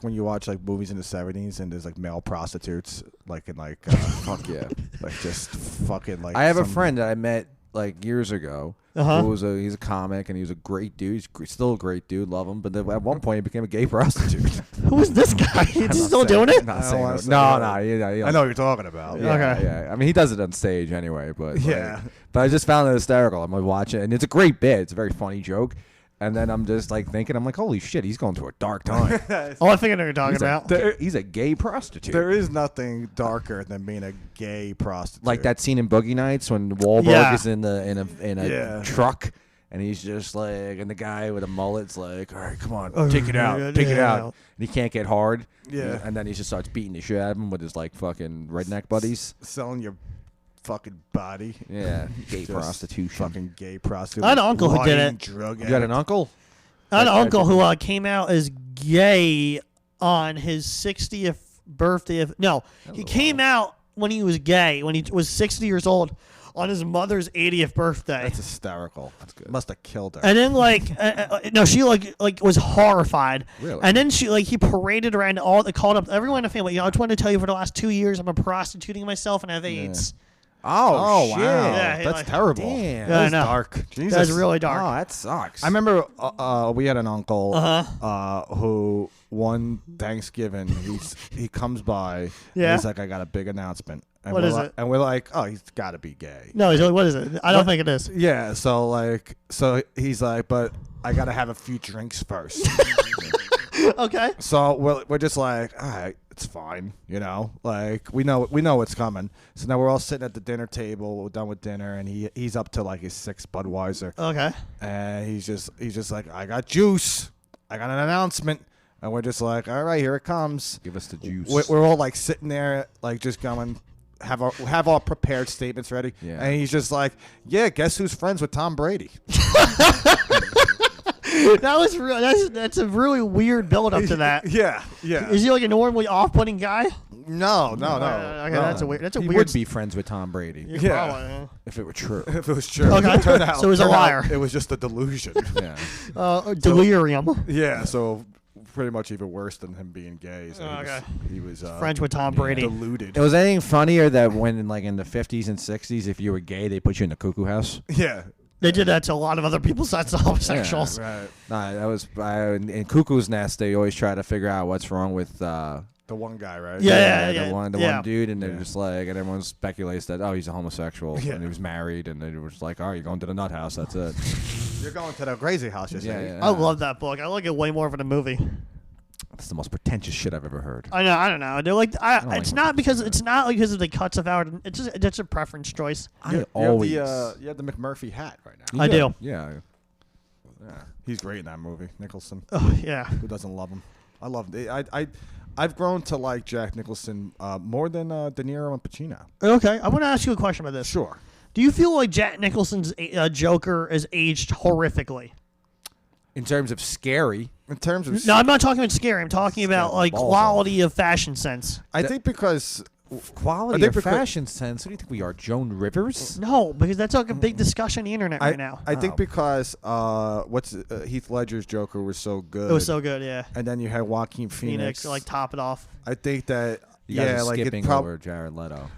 Speaker 2: when you watch like movies in the '70s and there's like male prostitutes, like in like
Speaker 3: Fuck yeah.
Speaker 2: like just fucking like.
Speaker 3: I have a
Speaker 2: some-
Speaker 3: friend that I met like years ago.
Speaker 1: Uh-huh.
Speaker 3: Who was he's a comic and he was a great dude. He's still a great dude. Love him. But then at one point he became a gay prostitute.
Speaker 1: Who was this guy? Is he
Speaker 3: I'm
Speaker 1: still
Speaker 3: not saying-
Speaker 1: doing it?
Speaker 3: Not
Speaker 2: I don't
Speaker 3: saying
Speaker 2: wanna
Speaker 3: it.
Speaker 2: say
Speaker 3: No,
Speaker 2: it.
Speaker 3: no.
Speaker 2: I know what you're talking about.
Speaker 3: Yeah,
Speaker 1: Okay.
Speaker 3: yeah. I mean, he does it on stage anyway, but
Speaker 2: Yeah.
Speaker 3: But I just found it hysterical. I'm like watching it, and it's a great bit. It's a very funny joke. And then I'm just like thinking, I'm like, holy shit, he's going through a dark time.
Speaker 1: Oh, I think I know what you're talking
Speaker 3: he's,
Speaker 1: about.
Speaker 3: he's a gay prostitute.
Speaker 2: There is nothing darker than being a gay prostitute.
Speaker 3: Like that scene in Boogie Nights when Wahlberg
Speaker 1: Yeah.
Speaker 3: is in a
Speaker 2: Yeah.
Speaker 3: truck. And he's just like, and the guy with the mullet's like, all right, come on,
Speaker 1: Oh,
Speaker 3: take it out,
Speaker 1: yeah,
Speaker 3: take it
Speaker 1: yeah.
Speaker 3: out. And he can't get hard.
Speaker 2: Yeah.
Speaker 3: And then he just starts beating the shit out of him with his like fucking redneck buddies.
Speaker 2: selling your fucking body.
Speaker 3: Yeah, gay
Speaker 2: Just
Speaker 3: prostitution.
Speaker 2: Fucking gay prostitute.
Speaker 1: I had an uncle who did
Speaker 2: lying
Speaker 1: it.
Speaker 2: Drug
Speaker 3: You got an
Speaker 2: addict.
Speaker 3: uncle?
Speaker 1: I had an
Speaker 3: I
Speaker 1: uncle
Speaker 3: did.
Speaker 1: who came out as gay on his 60th birthday. He came out when he was gay, when he was 60 years old, on his mother's 80th birthday.
Speaker 2: That's hysterical. That's good. Must have killed her.
Speaker 1: And then no, she like was horrified.
Speaker 3: Really?
Speaker 1: And then he paraded around called up everyone in the family. I just wanted to tell you for the last 2 years I've been prostituting myself and I have AIDS.
Speaker 3: Oh,
Speaker 2: wow.
Speaker 3: shit.
Speaker 1: Yeah,
Speaker 2: That's
Speaker 1: like-
Speaker 2: terrible.
Speaker 3: Damn.
Speaker 1: Yeah, I
Speaker 2: That's
Speaker 1: know.
Speaker 2: dark. Jesus.
Speaker 1: That's really dark.
Speaker 3: Oh, that sucks.
Speaker 2: I remember we had an uncle
Speaker 1: Uh-huh.
Speaker 2: who one Thanksgiving he comes by. And
Speaker 1: Yeah.
Speaker 2: he's like, I got a big announcement. And
Speaker 1: What
Speaker 2: we're
Speaker 1: is
Speaker 2: like,
Speaker 1: it?
Speaker 2: And we're like, oh, he's got to be gay.
Speaker 1: No, he's like, what is it? I don't think it is.
Speaker 2: Yeah. So he's like, but I got to have a few drinks first.
Speaker 1: Okay.
Speaker 2: So we're just like, all right, it's fine, you know, like we know what's coming. So now we're all sitting at the dinner table. We're done with dinner, and he's up to like his 6th Budweiser,
Speaker 1: Okay.
Speaker 2: and he's just like, I got juice, I got an announcement, and we're just like, all right, here it comes.
Speaker 3: Give us the juice.
Speaker 2: We're all like sitting there, like just going. Have our prepared statements ready,
Speaker 3: Yeah.
Speaker 2: and he's just like, "Yeah, guess who's friends with Tom Brady?"
Speaker 1: That was that's a really weird build up to that.
Speaker 2: yeah.
Speaker 1: Is he like a normally off-putting guy?
Speaker 2: No.
Speaker 1: Okay,
Speaker 2: no.
Speaker 1: that's a weird. That's a
Speaker 3: he
Speaker 1: weird.
Speaker 3: would be friends with Tom Brady
Speaker 2: Yeah.
Speaker 1: Probably,
Speaker 3: if it were true.
Speaker 2: If it was true.
Speaker 1: Okay.
Speaker 2: It turned out,
Speaker 1: So it was a
Speaker 2: turned out
Speaker 1: liar.
Speaker 2: It was just a delusion.
Speaker 3: Yeah.
Speaker 1: delirium.
Speaker 2: Yeah, so pretty much even worse than him being gay. So
Speaker 1: Okay.
Speaker 2: he was
Speaker 1: Friends with Tom Brady.
Speaker 2: deluded.
Speaker 3: It was anything funnier that when in the 50s and 60s, if you were gay, they put you in the cuckoo house?
Speaker 2: Yeah.
Speaker 1: They did that to a lot of other people besides the homosexuals.
Speaker 2: Right.
Speaker 3: Nah, that was in Cuckoo's Nest. They always try to figure out what's wrong with
Speaker 2: The one guy, right?
Speaker 1: Yeah.
Speaker 3: the one
Speaker 1: yeah.
Speaker 3: dude, and they're
Speaker 2: Yeah.
Speaker 3: just like, and everyone speculates that he's a homosexual
Speaker 2: Yeah.
Speaker 3: and he was married, and they were just like, all right, you're going to the nut house. That's it.
Speaker 2: You're going to the crazy house, you say.
Speaker 3: Yeah.
Speaker 1: I love that book. I like it way more than the movie.
Speaker 3: That's the most pretentious shit I've ever heard.
Speaker 1: I know. I don't know. They're like,
Speaker 3: don't
Speaker 1: it's
Speaker 3: like
Speaker 1: not because of they cut stuff out. It's just it's a preference choice.
Speaker 2: You
Speaker 3: always.
Speaker 2: have the McMurphy hat right now.
Speaker 1: I do.
Speaker 3: Yeah.
Speaker 2: He's great in that movie, Nicholson.
Speaker 1: Oh yeah.
Speaker 2: Who doesn't love him? I love him. I've grown to like Jack Nicholson more than De Niro and Pacino.
Speaker 1: Okay. I want to ask you a question about this.
Speaker 2: Sure.
Speaker 1: Do you feel like Jack Nicholson's Joker is aged horrifically?
Speaker 3: In terms of scary,
Speaker 2: In terms of,
Speaker 1: No, I'm not talking about scary. I'm talking about
Speaker 3: Scare
Speaker 1: like
Speaker 3: the balls
Speaker 1: quality of fashion sense.
Speaker 2: I think because
Speaker 3: quality
Speaker 2: I think
Speaker 3: of
Speaker 2: because-
Speaker 3: fashion sense. Who do you think we are, Joan Rivers?
Speaker 1: No, because that's like a big discussion on the internet right now.
Speaker 2: I think
Speaker 3: Oh.
Speaker 2: because Heath Ledger's Joker was so good.
Speaker 1: It was so good, yeah.
Speaker 2: And then you had Joaquin
Speaker 1: Phoenix,
Speaker 2: Phoenix.
Speaker 1: like top it off.
Speaker 2: I think that
Speaker 3: You guys are
Speaker 2: like
Speaker 3: skipping
Speaker 2: it
Speaker 3: over Jared Leto.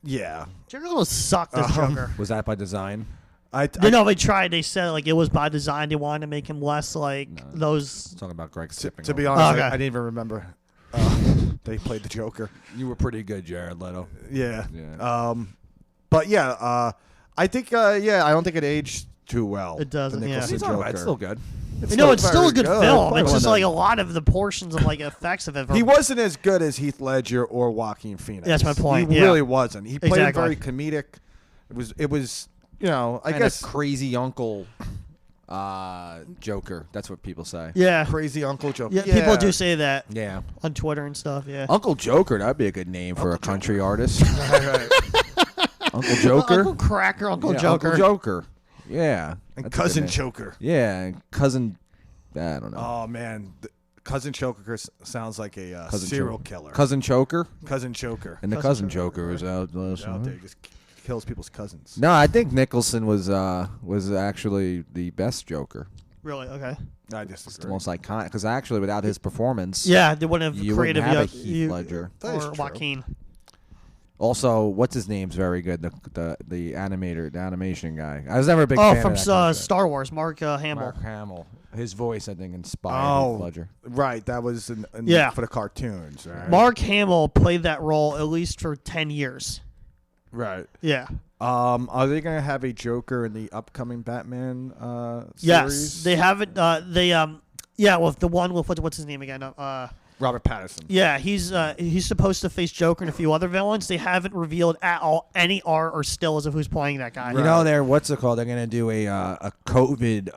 Speaker 2: Yeah.
Speaker 1: Joker almost sucked as Joker.
Speaker 3: Was that by design?
Speaker 1: No, they tried. They said like it was by design. They wanted to make him less like those.
Speaker 3: Talking about Greg skipping.
Speaker 2: To be
Speaker 3: over.
Speaker 2: honest,
Speaker 1: Okay.
Speaker 2: I didn't even remember. They played the Joker.
Speaker 3: You were pretty good, Jared Leto.
Speaker 2: Yeah.
Speaker 3: Yeah.
Speaker 2: But yeah, I think I don't think it aged too well.
Speaker 1: It doesn't,
Speaker 2: the
Speaker 1: yeah.
Speaker 2: Nicholson
Speaker 3: He's all right.
Speaker 2: Joker.
Speaker 3: It's still good.
Speaker 1: It's still a good film.
Speaker 2: Probably
Speaker 1: It's
Speaker 2: one
Speaker 1: just
Speaker 2: of
Speaker 1: like
Speaker 2: the-
Speaker 1: a lot of the portions of like effects of it.
Speaker 2: He wasn't as good as Heath Ledger or Joaquin Phoenix.
Speaker 1: That's my point,
Speaker 2: He
Speaker 1: yeah.
Speaker 2: really wasn't. He played
Speaker 1: Exactly.
Speaker 2: very comedic. It was I
Speaker 3: And
Speaker 2: guess
Speaker 3: a crazy uncle Joker. That's what people say.
Speaker 1: Yeah.
Speaker 2: crazy Uncle Joker.
Speaker 1: Yeah, people do say that
Speaker 3: Yeah.
Speaker 1: on Twitter and stuff. Yeah.
Speaker 3: Uncle Joker, that'd be a good name for a country artist.
Speaker 2: Right.
Speaker 3: Uncle Joker.
Speaker 1: Uncle Cracker, Uncle
Speaker 3: Yeah,
Speaker 1: Joker.
Speaker 3: Uncle Joker. Yeah.
Speaker 2: And
Speaker 3: That's a good
Speaker 2: Cousin
Speaker 3: name.
Speaker 2: Joker.
Speaker 3: Yeah, and cousin. I don't know.
Speaker 2: Oh man, Cousin Joker sounds like a
Speaker 3: Cousin
Speaker 2: serial
Speaker 3: Joker.
Speaker 2: killer.
Speaker 3: Cousin Choker.
Speaker 2: Cousin Joker.
Speaker 3: And the
Speaker 1: Cousin
Speaker 3: cousin Joker is out.
Speaker 2: Out there, just kills people's cousins.
Speaker 3: No, I think Nicholson was actually the best Joker.
Speaker 1: Really? Okay.
Speaker 2: I
Speaker 3: It's the
Speaker 2: disagree.
Speaker 3: most iconic because actually without his performance,
Speaker 1: Yeah, they wouldn't have
Speaker 3: you
Speaker 1: created
Speaker 3: wouldn't have a Heath Ledger.
Speaker 2: That is
Speaker 1: or
Speaker 2: true.
Speaker 1: Joaquin.
Speaker 3: Also, what's his name's very good. The animator, the animation guy. I was never a big
Speaker 1: Oh,
Speaker 3: fan
Speaker 1: from
Speaker 3: of that kind of shit.
Speaker 1: Star Wars, Mark Hamill.
Speaker 3: Mark Hamill. His voice, I think, inspired Heath Ledger.
Speaker 2: Right. That was
Speaker 1: Yeah.
Speaker 2: for the cartoons. Right.
Speaker 1: Mark Hamill played that role at least for 10 years.
Speaker 2: Right.
Speaker 1: Yeah.
Speaker 2: Are they gonna have a Joker in the upcoming Batman
Speaker 1: Yes,
Speaker 2: series?
Speaker 1: they haven't. Yeah, with the one with what's his name again?
Speaker 2: Robert Pattinson.
Speaker 1: Yeah, he's supposed to face Joker and a few other villains. They haven't revealed at all any art or stills of who's playing that guy.
Speaker 3: You know, what's it called? They're gonna do a COVID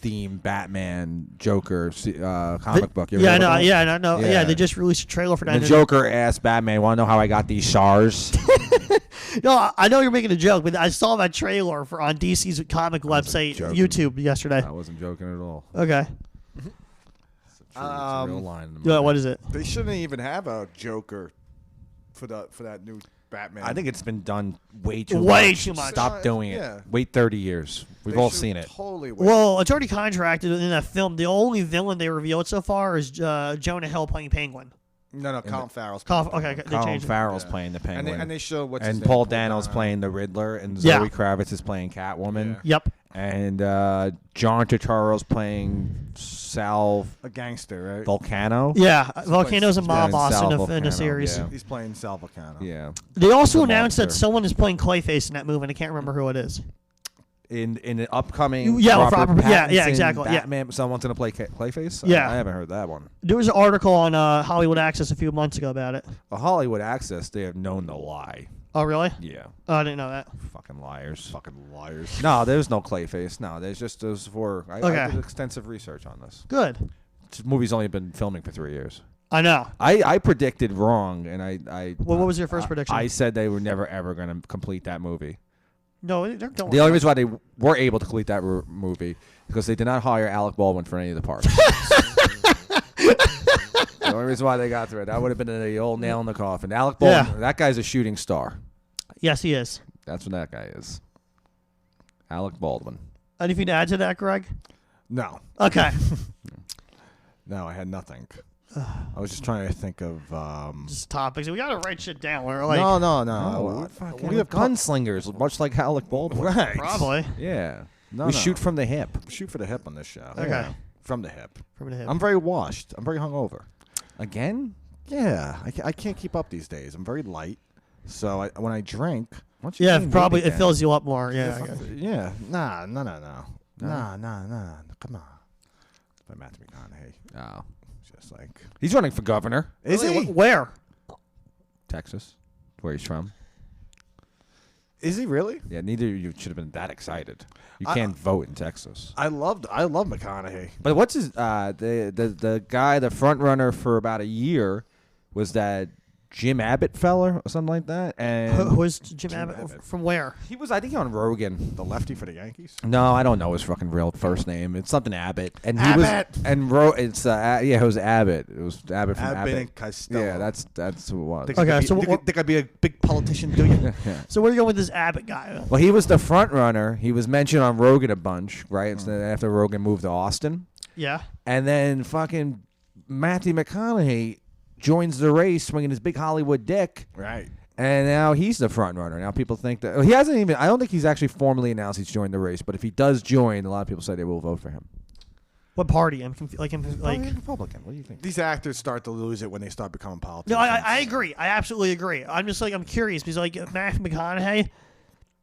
Speaker 3: themed Batman Joker comic book. You ever heard about that?
Speaker 1: Yeah,
Speaker 3: Yeah.
Speaker 1: they just released a trailer for that.
Speaker 3: The Joker asked Batman, "Want to know how I got these scars?"
Speaker 1: No, I know you're making a joke, but I saw that trailer on DC's comic website,
Speaker 3: joking.
Speaker 1: YouTube, yesterday.
Speaker 3: I wasn't joking at all.
Speaker 1: Okay.
Speaker 3: It's a real line. In the
Speaker 1: Yeah,
Speaker 3: movie.
Speaker 1: what is it?
Speaker 2: They shouldn't even have a Joker for that new Batman.
Speaker 3: I think it's been done way too much. Stop
Speaker 2: Uh,
Speaker 3: doing
Speaker 2: yeah.
Speaker 3: it. Wait 30 years. We've
Speaker 2: They
Speaker 3: all
Speaker 2: should
Speaker 3: seen it.
Speaker 2: Totally. Wait.
Speaker 1: Well, it's already contracted in that film. The only villain they revealed so far is Jonah Hill playing Penguin.
Speaker 2: no, Colin Farrell's.
Speaker 1: Okay, they
Speaker 3: Colin
Speaker 1: changed it.
Speaker 3: Farrell's
Speaker 2: Yeah.
Speaker 3: playing the
Speaker 2: And
Speaker 3: Penguin.
Speaker 2: they show what's his
Speaker 3: and
Speaker 2: name,
Speaker 3: Paul Dano's
Speaker 2: Dano.
Speaker 3: playing the Riddler, and
Speaker 1: Yeah.
Speaker 3: Zoe Kravitz is playing Catwoman,
Speaker 1: Yep.
Speaker 3: and John Turturro's playing Sal
Speaker 2: a gangster, right?
Speaker 3: Volcano.
Speaker 1: Yeah, Volcano's a
Speaker 3: Yeah,
Speaker 1: mob
Speaker 3: and
Speaker 1: boss
Speaker 3: Sal
Speaker 1: in
Speaker 3: Volcano,
Speaker 1: a series.
Speaker 3: yeah.
Speaker 2: He's playing Sal Volcano.
Speaker 3: Yeah.
Speaker 1: They also
Speaker 3: The
Speaker 1: announced that
Speaker 3: monster.
Speaker 1: someone is playing Clayface in that movie, and I can't remember who it is.
Speaker 3: In the upcoming
Speaker 1: Yeah, with
Speaker 3: Robert
Speaker 1: Robert- yeah,
Speaker 3: Pattinson
Speaker 1: exactly, yeah.
Speaker 3: Batman, someone's gonna play Clayface.
Speaker 1: Yeah.
Speaker 3: I haven't heard that one.
Speaker 1: There was an article on Hollywood Access a few months ago about it.
Speaker 3: Hollywood Access, they have known to lie.
Speaker 1: Oh, really?
Speaker 3: Yeah,
Speaker 1: Oh, I didn't know that.
Speaker 3: fucking liars.
Speaker 2: Fucking liars.
Speaker 3: No, there's no Clayface. No, there's just those four. I
Speaker 1: Okay.
Speaker 3: did extensive research on this.
Speaker 1: Good.
Speaker 3: This movie's only been filming for 3 years.
Speaker 1: I know.
Speaker 3: I predicted wrong, and I
Speaker 1: What was your first prediction?
Speaker 3: I said they were never ever going to complete that movie.
Speaker 1: No, they're going.
Speaker 3: The only reason why they were able to complete that movie because they did not hire Alec Baldwin for any of the parts. The only reason why they got through it, that would have been the old nail in the coffin. Alec Baldwin,
Speaker 1: Yeah.
Speaker 3: that guy's a shooting star.
Speaker 1: Yes, he is.
Speaker 3: That's what that guy is. Alec Baldwin.
Speaker 1: Anything to add to that, Greg?
Speaker 2: No,
Speaker 1: Okay.
Speaker 2: no, I had nothing. I was just trying to think of.
Speaker 1: Just topics. We gotta write shit down. We're like,
Speaker 2: No.
Speaker 3: We have gunslingers, much like Alec Baldwin.
Speaker 2: Right.
Speaker 1: probably
Speaker 3: Yeah.
Speaker 2: No,
Speaker 3: we
Speaker 2: no.
Speaker 3: shoot from the hip.
Speaker 2: Shoot for the hip on this show.
Speaker 1: Okay.
Speaker 2: Yeah. From the hip.
Speaker 1: from the hip.
Speaker 2: I'm very washed. I'm very hungover.
Speaker 3: Again?
Speaker 2: Yeah, I can't keep up these days. I'm very light. So when I drink,
Speaker 3: What's your
Speaker 1: Yeah,
Speaker 3: name,
Speaker 1: probably
Speaker 3: baby
Speaker 1: it
Speaker 3: then?
Speaker 1: fills you up more. Yeah. I guess.
Speaker 2: yeah, nah. Come on. By Matthew McConaughey.
Speaker 3: Oh.
Speaker 2: Just like.
Speaker 3: He's running for governor.
Speaker 2: Is
Speaker 1: Really?
Speaker 2: he?
Speaker 1: Where?
Speaker 3: Texas, where he's from.
Speaker 2: Is he really?
Speaker 3: Yeah, neither of you should have been that excited. You
Speaker 2: I-
Speaker 3: can't vote in Texas.
Speaker 2: I love McConaughey.
Speaker 3: But what's his the guy, the front runner for about a year was that Jim Abbott fella or something like that. And
Speaker 1: Who is Jim Abbott?
Speaker 2: Abbott.
Speaker 1: From where?
Speaker 3: he was, I think, on Rogan.
Speaker 2: The lefty for the Yankees.
Speaker 3: No, I don't know his fucking real first name. It's something Abbott. And he
Speaker 2: Abbott.
Speaker 3: was it's it was Abbott. It was Abbott from Abbott.
Speaker 2: and Costello.
Speaker 3: Yeah, that's who it was.
Speaker 2: Think
Speaker 1: Okay,
Speaker 2: I could
Speaker 1: so
Speaker 2: be,
Speaker 1: what-
Speaker 2: think I'd be a big politician, do you?
Speaker 3: Yeah.
Speaker 1: So where are you going with this Abbott guy?
Speaker 3: Well, he was the front runner. He was mentioned on Rogan a bunch, right? It's after Rogan moved to Austin.
Speaker 1: Yeah.
Speaker 3: And then fucking Matthew McConaughey joins the race swinging his big Hollywood dick.
Speaker 2: Right.
Speaker 3: And now he's the front runner. Now people think that he hasn't even. I don't think he's actually formally announced he's joined the race. But if he does join, a lot of people say they will vote for him.
Speaker 1: What party? I'm like.
Speaker 3: Republican. What do you think?
Speaker 2: These actors start to lose it when they start becoming politicians.
Speaker 1: No, I agree. I absolutely agree. I'm just like I'm curious because like Matthew McConaughey,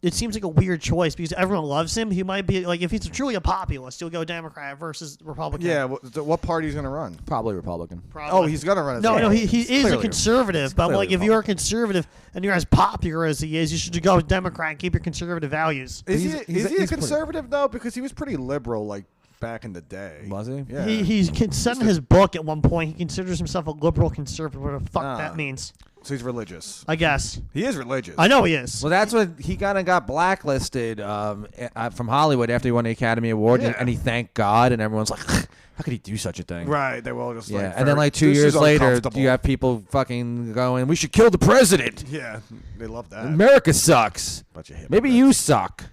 Speaker 1: it seems like a weird choice because everyone loves him. He might be like if he's truly a populist, he'll go Democrat versus Republican.
Speaker 2: Yeah, what party is going to run?
Speaker 3: Probably Republican.
Speaker 1: Probably.
Speaker 2: Oh, he's going to run as
Speaker 1: No,
Speaker 2: well.
Speaker 1: no, he is
Speaker 2: Clearly.
Speaker 1: a conservative. But I'm
Speaker 2: clearly
Speaker 1: like, if you're a conservative and you're as popular as he is, you should go with Democrat and keep your conservative values.
Speaker 2: Is
Speaker 3: He's
Speaker 2: he a
Speaker 3: pretty-
Speaker 2: conservative though? Because he was pretty liberal, like back in the day.
Speaker 3: Was he?
Speaker 2: Yeah.
Speaker 1: He said in his book at one point he considers himself a liberal conservative. What the fuck that means?
Speaker 2: So he's religious.
Speaker 1: I guess.
Speaker 2: He is religious.
Speaker 1: I know he is.
Speaker 3: Well, that's what he kind of got blacklisted from Hollywood after he won the Academy Award,
Speaker 2: Yeah.
Speaker 3: and he thanked God, and everyone's like, "How could he do such a thing?"
Speaker 2: Right. They were all just
Speaker 3: Yeah,
Speaker 2: like.
Speaker 3: and then like 2
Speaker 2: this
Speaker 3: years
Speaker 2: is
Speaker 3: later,
Speaker 2: uncomfortable.
Speaker 3: you have people fucking going, "We should kill the president.
Speaker 2: Yeah, they love that.
Speaker 3: America sucks.
Speaker 2: Bunch of hypocrites.
Speaker 3: Maybe you suck."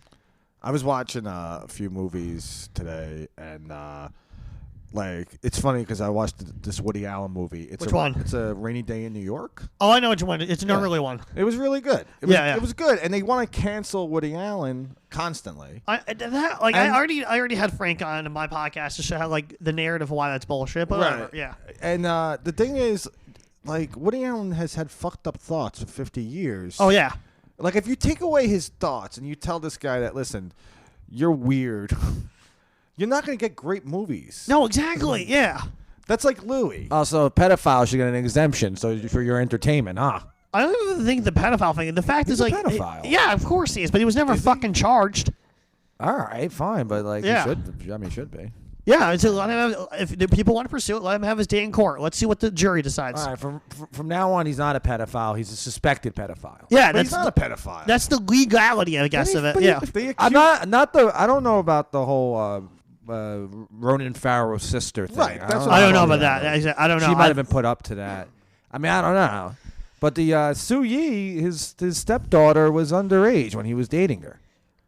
Speaker 2: I was watching a few movies today, and like it's funny because I watched this Woody Allen movie. It's
Speaker 1: Which one?
Speaker 2: It's a Rainy Day in New York.
Speaker 1: Oh, I know which one. It's an
Speaker 2: Yeah.
Speaker 1: early one.
Speaker 2: It was really good. It was,
Speaker 1: Yeah.
Speaker 2: it was good, and they want to cancel Woody Allen constantly.
Speaker 1: I already had Frank on in my podcast to show how like the narrative of why that's bullshit. But whatever. Yeah.
Speaker 2: And the thing is, like Woody Allen has had fucked up thoughts for 50 years.
Speaker 1: Oh yeah.
Speaker 2: Like if you take away his thoughts and you tell this guy that, listen, you're weird, you're not going to get great movies.
Speaker 1: No, exactly. Yeah.
Speaker 2: That's like Louis.
Speaker 3: Also, pedophiles should get an exemption, so for your entertainment, huh?
Speaker 1: I don't even think the pedophile thing. The fact
Speaker 3: He's
Speaker 1: is
Speaker 3: a
Speaker 1: like,
Speaker 3: pedophile.
Speaker 1: yeah, of course he is, but he was never fucking charged.
Speaker 3: All right, fine, but like,
Speaker 1: Yeah.
Speaker 3: he should be.
Speaker 1: Yeah, it's let him have, if the people want to pursue it, let him have his day in court. Let's see what the jury decides.
Speaker 3: All right, from now on, he's not a pedophile. He's a suspected pedophile.
Speaker 1: Yeah,
Speaker 2: But he's
Speaker 1: that's
Speaker 2: not a pedophile.
Speaker 1: that's the legality, I guess, of it.
Speaker 2: But
Speaker 1: Yeah.
Speaker 2: if they
Speaker 3: I'm
Speaker 2: accuse-
Speaker 3: not the. I don't know about the whole Ronan Farrow's sister thing.
Speaker 2: Right, that's what
Speaker 1: I don't know
Speaker 2: I'm
Speaker 1: about
Speaker 2: talking
Speaker 1: that. I don't know.
Speaker 3: She might
Speaker 1: I-
Speaker 3: have been put up to that. I mean, I don't know. But the Sue Yi, his stepdaughter, was underage when he was dating her.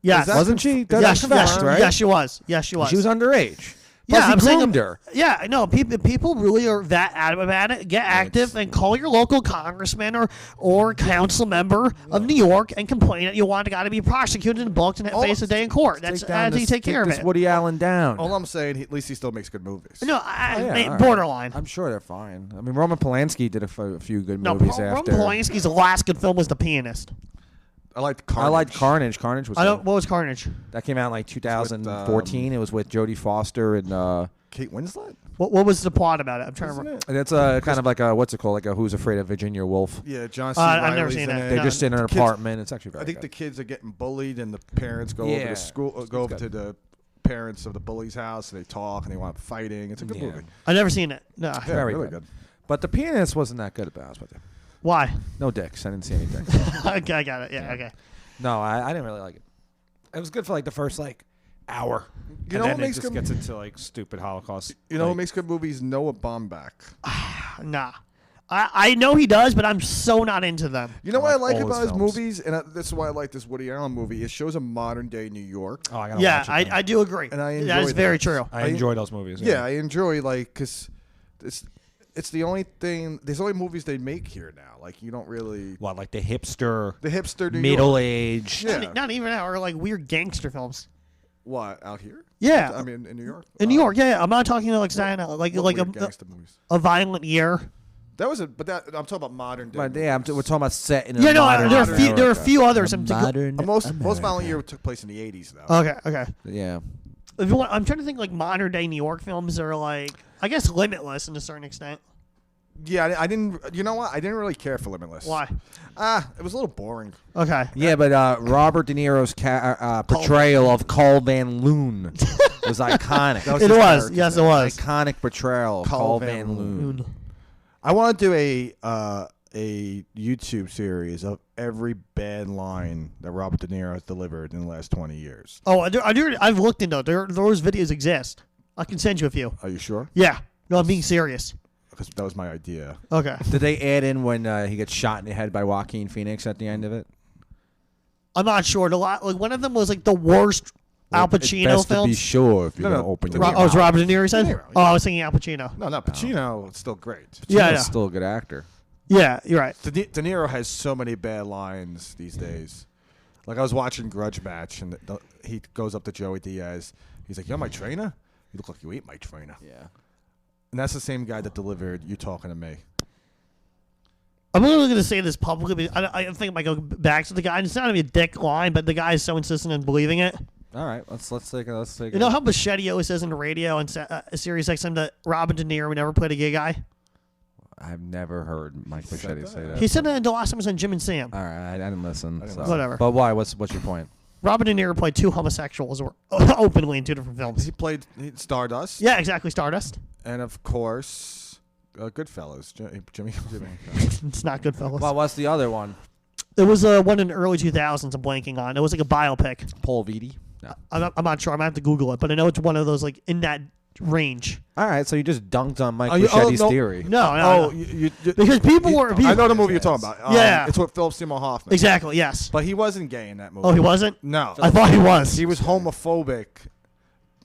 Speaker 1: Yes.
Speaker 2: that
Speaker 3: Wasn't she? That's
Speaker 1: Yes,
Speaker 3: confessed,
Speaker 1: yes,
Speaker 3: right?
Speaker 1: yes, she was. Yes, she was.
Speaker 3: She was underage.
Speaker 1: Yeah,
Speaker 3: Plus, he
Speaker 1: I'm saying
Speaker 3: groomed her.
Speaker 1: Yeah, no, people really are that adamant about it. Get active and call your local congressman or council member of New York and complain that you want to got to be prosecuted and booked and face a day in court. That's how you take care of
Speaker 3: this
Speaker 1: it.
Speaker 3: Woody Allen down.
Speaker 2: all I'm saying, at least he still makes good movies.
Speaker 1: No,
Speaker 3: Oh, yeah, all right.
Speaker 1: borderline.
Speaker 3: I'm sure they're fine. I mean, Roman Polanski did a few good
Speaker 1: No,
Speaker 3: movies
Speaker 1: Roman
Speaker 3: after.
Speaker 1: Polanski's last good film was The Pianist.
Speaker 2: I liked Carnage.
Speaker 3: I liked Carnage. Carnage was.
Speaker 1: I don't.
Speaker 3: good.
Speaker 1: What was Carnage?
Speaker 3: That came out in like 2014. It was with Jodie Foster and.
Speaker 2: Kate Winslet.
Speaker 1: What was the plot about it? I'm trying to
Speaker 2: Isn't
Speaker 1: remember.
Speaker 2: it?
Speaker 3: That's kind of like a what's it called? Like a Who's Afraid of Virginia Woolf.
Speaker 2: Yeah, John C.
Speaker 1: I've never
Speaker 2: Reilly's
Speaker 1: seen
Speaker 2: in
Speaker 1: it.
Speaker 2: it.
Speaker 3: They're
Speaker 1: No,
Speaker 3: just in an
Speaker 2: kids-
Speaker 3: apartment. It's actually very
Speaker 2: I think
Speaker 3: good.
Speaker 2: the kids are getting bullied, and the parents go over
Speaker 3: Yeah.
Speaker 2: to school,
Speaker 3: It's
Speaker 2: go over
Speaker 3: good.
Speaker 2: to the parents of the bully's house, and they talk, and they want fighting. It's a good
Speaker 3: Yeah.
Speaker 2: movie.
Speaker 1: I've never seen it. No.
Speaker 2: Yeah,
Speaker 3: Very
Speaker 2: really
Speaker 3: good.
Speaker 2: good.
Speaker 3: But the pianist wasn't that good, to be honest with you.
Speaker 1: Why?
Speaker 3: No dicks. I didn't see any dicks.
Speaker 1: Okay, I got it. Yeah. Okay.
Speaker 3: No, I didn't really like it. It was good for like the first like hour.
Speaker 2: You know
Speaker 3: and
Speaker 2: what
Speaker 3: then it
Speaker 2: makes
Speaker 3: just
Speaker 2: good-
Speaker 3: gets into like stupid Holocaust.
Speaker 2: You know what
Speaker 3: like,
Speaker 2: makes good movies? Noah Baumbach.
Speaker 1: Nah. I know he does, but I'm so not into them.
Speaker 2: You know
Speaker 3: I
Speaker 2: what I
Speaker 3: like
Speaker 2: like
Speaker 3: all
Speaker 2: about
Speaker 3: his
Speaker 2: his
Speaker 3: films.
Speaker 2: movies, and this is why I like this Woody Allen movie. It shows a modern day New York.
Speaker 3: Oh, I gotta
Speaker 1: Yeah,
Speaker 3: watch it.
Speaker 1: I do agree.
Speaker 2: And I
Speaker 1: that is
Speaker 2: enjoy
Speaker 1: very
Speaker 2: that.
Speaker 1: true.
Speaker 3: I enjoy those movies.
Speaker 2: Yeah, I enjoy because it's the only thing. There's only movies they make here now. Like you don't really
Speaker 3: What, like the hipster,
Speaker 2: the hipster New
Speaker 3: middle
Speaker 2: York.
Speaker 3: aged?
Speaker 2: Yeah.
Speaker 1: Not even that, or like weird gangster films.
Speaker 2: What out here?
Speaker 1: Yeah.
Speaker 2: I mean in New York.
Speaker 1: In New York, yeah. I'm not talking about like Staten Island, like
Speaker 2: What
Speaker 1: like
Speaker 2: weird
Speaker 1: a
Speaker 2: gangster movies.
Speaker 1: violent year.
Speaker 2: That was but that I'm talking about modern day.
Speaker 3: But yeah, we're talking about set in a
Speaker 1: Yeah, no,
Speaker 3: modern
Speaker 1: there are there are a
Speaker 3: America.
Speaker 1: few others.
Speaker 3: Modern
Speaker 2: most
Speaker 3: America.
Speaker 2: violent year took place in the 80s though.
Speaker 1: Okay.
Speaker 3: Yeah.
Speaker 1: If you want, I'm trying to think like modern day New York films are like I guess Limitless in a certain extent.
Speaker 2: Yeah, I didn't. You know what? I didn't really care for Limitless.
Speaker 1: Why?
Speaker 2: It was a little boring.
Speaker 1: Okay.
Speaker 3: Yeah, but Robert De Niro's portrayal of Carl Van Loon was iconic.
Speaker 2: That was
Speaker 1: It
Speaker 2: his
Speaker 1: was.
Speaker 2: character.
Speaker 1: Yes, it was.
Speaker 3: Iconic portrayal of
Speaker 2: Carl
Speaker 3: Carl
Speaker 2: Van
Speaker 3: Van Loon.
Speaker 2: I want to do a YouTube series of every bad line that Robert De Niro has delivered in the last 20 years.
Speaker 1: Oh, I've looked into it. Those videos exist. I can send you a few.
Speaker 2: Are you sure?
Speaker 1: Yeah. No, I'm being serious.
Speaker 2: Because that was my idea.
Speaker 1: Okay.
Speaker 3: Did they add in when he gets shot in the head by Joaquin Phoenix at the end of it?
Speaker 1: I'm not sure. Like one of them was like the worst Al Pacino
Speaker 3: It's best to be
Speaker 1: films.
Speaker 3: sure if you're
Speaker 2: No,
Speaker 3: going to
Speaker 2: no,
Speaker 3: open
Speaker 2: De
Speaker 3: your
Speaker 2: Niro.
Speaker 1: Oh, it's
Speaker 3: mouth.
Speaker 1: Robert De Niro, you said?
Speaker 2: De Niro,
Speaker 1: Oh, I was thinking Al Pacino.
Speaker 2: No, not Pacino. It's still great.
Speaker 1: Yeah,
Speaker 3: He's
Speaker 1: yeah.
Speaker 3: still a good actor.
Speaker 1: Yeah, you're right.
Speaker 2: De Niro has so many bad lines these days. Like I was watching Grudge Match, and he goes up to Joey Diaz. He's like, "You're my trainer." You look like you ate my trainer.
Speaker 3: Yeah.
Speaker 2: And that's the same guy that delivered You Talking to Me.
Speaker 1: I'm only going to say this publicly, but I think I might go back to the guy. And it's not going to be a dick line, but the guy is so insistent in believing it.
Speaker 3: All right, let's take it.
Speaker 1: You know how Machete always says in the radio and Sirius XM that Robert De Niro would never played a gay guy?
Speaker 3: I've never heard Mike Machete say that.
Speaker 1: He said that the last time he was on Jim and Sam.
Speaker 3: All right, I didn't listen. So.
Speaker 1: Whatever.
Speaker 3: But why? What's your point?
Speaker 1: Robert De Niro played two homosexuals openly in two different films.
Speaker 2: He played Stardust.
Speaker 1: Yeah, exactly. Stardust.
Speaker 2: And of course, Goodfellas. Jimmy.
Speaker 1: It's not Goodfellas.
Speaker 3: Well, what's the other one?
Speaker 1: It was one in the early 2000s I'm blanking on. It was like a biopic.
Speaker 3: Paul Vitti. No.
Speaker 1: I'm not sure. I'm going to have to Google it, but I know it's one of those like in that range.
Speaker 3: All right, so you just dunked on Mike
Speaker 2: Oh,
Speaker 3: Machete's
Speaker 2: no.
Speaker 3: theory.
Speaker 1: No.
Speaker 2: Because
Speaker 1: people were...
Speaker 2: I know the movie you're talking about.
Speaker 1: Yeah.
Speaker 2: It's with Philip Seymour Hoffman.
Speaker 1: Exactly, yes.
Speaker 2: But he wasn't gay in that movie.
Speaker 1: Oh, he wasn't?
Speaker 2: No.
Speaker 1: I thought he was.
Speaker 2: He was homophobic,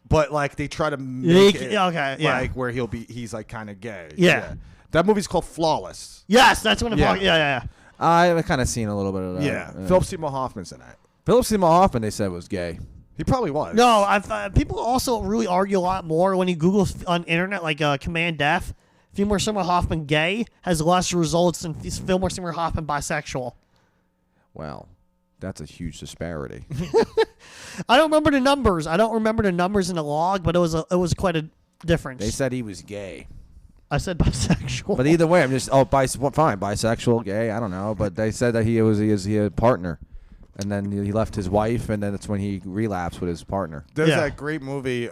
Speaker 2: but like they try to make it
Speaker 1: okay, yeah.
Speaker 2: like where he's like kind of gay.
Speaker 1: Yeah.
Speaker 2: That movie's called Flawless.
Speaker 1: Yes, that's what I'm
Speaker 2: Yeah.
Speaker 1: talking... Yeah.
Speaker 3: I've kind of seen a little bit of that.
Speaker 2: Yeah. Philip Seymour Hoffman's in that.
Speaker 3: Philip Seymour Hoffman, they said, was gay.
Speaker 2: He probably was.
Speaker 1: No, people also really argue a lot more when you Google on internet, like Command F. Fillmore Seymour Hoffman gay has less results than Fillmore Seymour Hoffman bisexual.
Speaker 3: Well, that's a huge disparity.
Speaker 1: I don't remember the numbers. I don't remember the numbers in the log, but it was quite a difference.
Speaker 3: They said he was gay.
Speaker 1: I said bisexual.
Speaker 3: But either way, I'm just fine, bisexual, gay, I don't know. But they said that he had a partner, and then he left his wife, and then that's when he relapsed with his partner.
Speaker 2: There's
Speaker 1: Yeah.
Speaker 2: that great movie.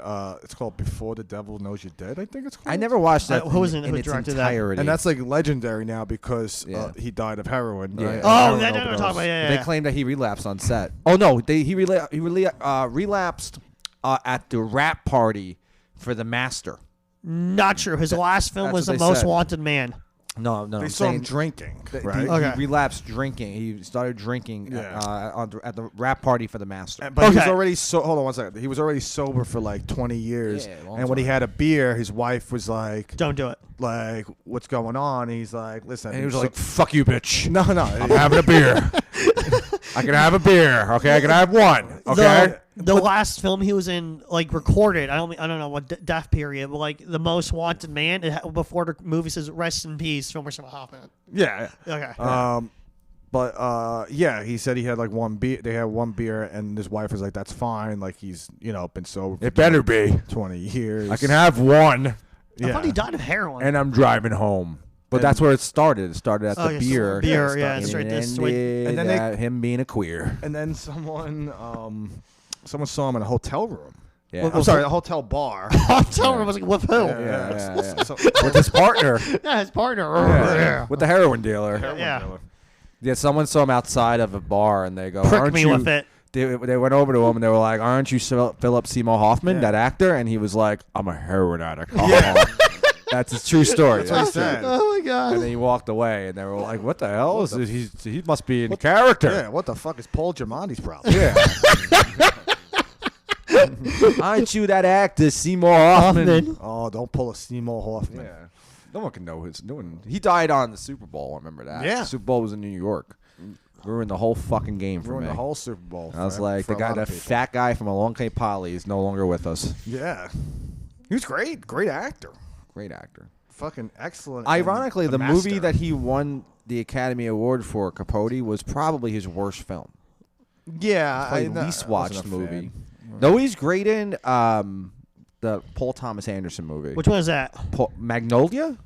Speaker 2: It's called Before the Devil Knows You're Dead. I think it's called.
Speaker 3: I never watched that
Speaker 1: Who was in-
Speaker 3: in
Speaker 1: who
Speaker 3: its
Speaker 1: directed that?
Speaker 3: entirety.
Speaker 2: And that's like legendary now because
Speaker 3: Yeah.
Speaker 2: he died of heroin.
Speaker 3: Yeah.
Speaker 2: Right?
Speaker 1: Oh,
Speaker 2: Heroin
Speaker 1: that I know what I'm talking
Speaker 2: overdose.
Speaker 1: about. Yeah.
Speaker 3: They claimed that he relapsed on set. Oh no, he relapsed at the rap party for The Master.
Speaker 1: Not true. His last film
Speaker 3: that's
Speaker 1: was
Speaker 3: what
Speaker 1: The
Speaker 3: they
Speaker 1: Most
Speaker 3: said.
Speaker 1: Wanted Man.
Speaker 3: No,
Speaker 2: They
Speaker 3: I'm
Speaker 2: saw him
Speaker 3: saying
Speaker 2: drinking,
Speaker 3: that
Speaker 2: right?
Speaker 1: Okay.
Speaker 3: he relapsed drinking. He started drinking
Speaker 2: Yeah.
Speaker 3: at the rap party for The Master.
Speaker 2: But he was
Speaker 1: Okay.
Speaker 2: already hold on one second. He was already sober for like 20 years.
Speaker 3: Yeah, long
Speaker 2: and when he
Speaker 3: time.
Speaker 2: had a beer, his wife was like,
Speaker 1: Don't do it.
Speaker 2: what's going on? He's like, listen.
Speaker 3: And he was like, "Fuck you, bitch!
Speaker 2: no.
Speaker 3: I'm having a beer. I can have a beer. Okay, I can have one. Okay."
Speaker 1: The last film he was in, like recorded, I don't know what death period, but like The Most Wanted Man. Before the movie says "Rest in Peace," Fillmore Seymour Hoffman.
Speaker 2: Yeah.
Speaker 1: Okay.
Speaker 2: But yeah, he said he had like one beer. They had one beer, and his wife was like, "That's fine." Like he's been sober. For
Speaker 3: It better be.
Speaker 2: 20 years.
Speaker 3: I can have one,
Speaker 1: I
Speaker 2: Yeah.
Speaker 1: thought he died of heroin.
Speaker 3: and I'm driving home. But
Speaker 2: And-
Speaker 3: that's where it started. It started at
Speaker 1: Oh,
Speaker 3: the
Speaker 1: yes,
Speaker 3: beer.
Speaker 1: beer, yeah,
Speaker 3: and
Speaker 1: straight
Speaker 3: it
Speaker 1: this way.
Speaker 3: ended
Speaker 2: And then they-
Speaker 3: at him being a queer.
Speaker 2: And then someone saw him in a hotel room.
Speaker 3: Yeah.
Speaker 2: I'm sorry, a hotel bar.
Speaker 1: Hotel room was like, with who?
Speaker 3: Yeah.
Speaker 2: So-
Speaker 3: With his partner,
Speaker 1: Yeah, his partner.
Speaker 2: Yeah.
Speaker 3: with the heroin dealer.
Speaker 1: Yeah.
Speaker 3: Yeah, someone saw him outside of a bar, and they go,
Speaker 1: Prick
Speaker 3: "Aren't
Speaker 1: me
Speaker 3: you?"
Speaker 1: with it.
Speaker 3: They went over to him, and they were like, "Aren't you Philip Seymour Hoffman,
Speaker 2: Yeah.
Speaker 3: that actor?" And he was like, "I'm a heroin addict." Yeah. That's his true story.
Speaker 2: That's what he said.
Speaker 1: Oh my god.
Speaker 3: And then he walked away, and they were like, "What the hell? He must be in character."
Speaker 2: Yeah, what the fuck is Paul Giamatti's problem?
Speaker 3: Yeah. Aren't you that actor, Seymour Hoffman?
Speaker 1: Hoffman.
Speaker 2: Oh, don't pull a Seymour Hoffman.
Speaker 3: Yeah. No one can know his. No one. He died on the Super Bowl. I remember that.
Speaker 2: Yeah.
Speaker 3: The Super Bowl was in New York. Ruined the whole fucking game for
Speaker 2: Ruined
Speaker 3: me.
Speaker 2: the whole Super Bowl.
Speaker 3: I was
Speaker 2: for-
Speaker 3: like,
Speaker 2: for
Speaker 3: the
Speaker 2: a
Speaker 3: guy,
Speaker 2: lot
Speaker 3: that
Speaker 2: of people.
Speaker 3: fat guy from Along Came Polly is no longer with us.
Speaker 2: Yeah. He was great. Great actor.
Speaker 3: Great actor.
Speaker 2: Fucking excellent.
Speaker 3: Ironically,
Speaker 2: and
Speaker 3: the movie
Speaker 2: master.
Speaker 3: that he won the Academy Award for, Capote, was probably his worst film.
Speaker 2: Yeah,
Speaker 3: Probably
Speaker 2: I
Speaker 3: the least watched
Speaker 2: wasn't a
Speaker 3: movie.
Speaker 2: fan.
Speaker 3: Though he's great in the Paul Thomas Anderson movie.
Speaker 1: Which one is that?
Speaker 3: Magnolia?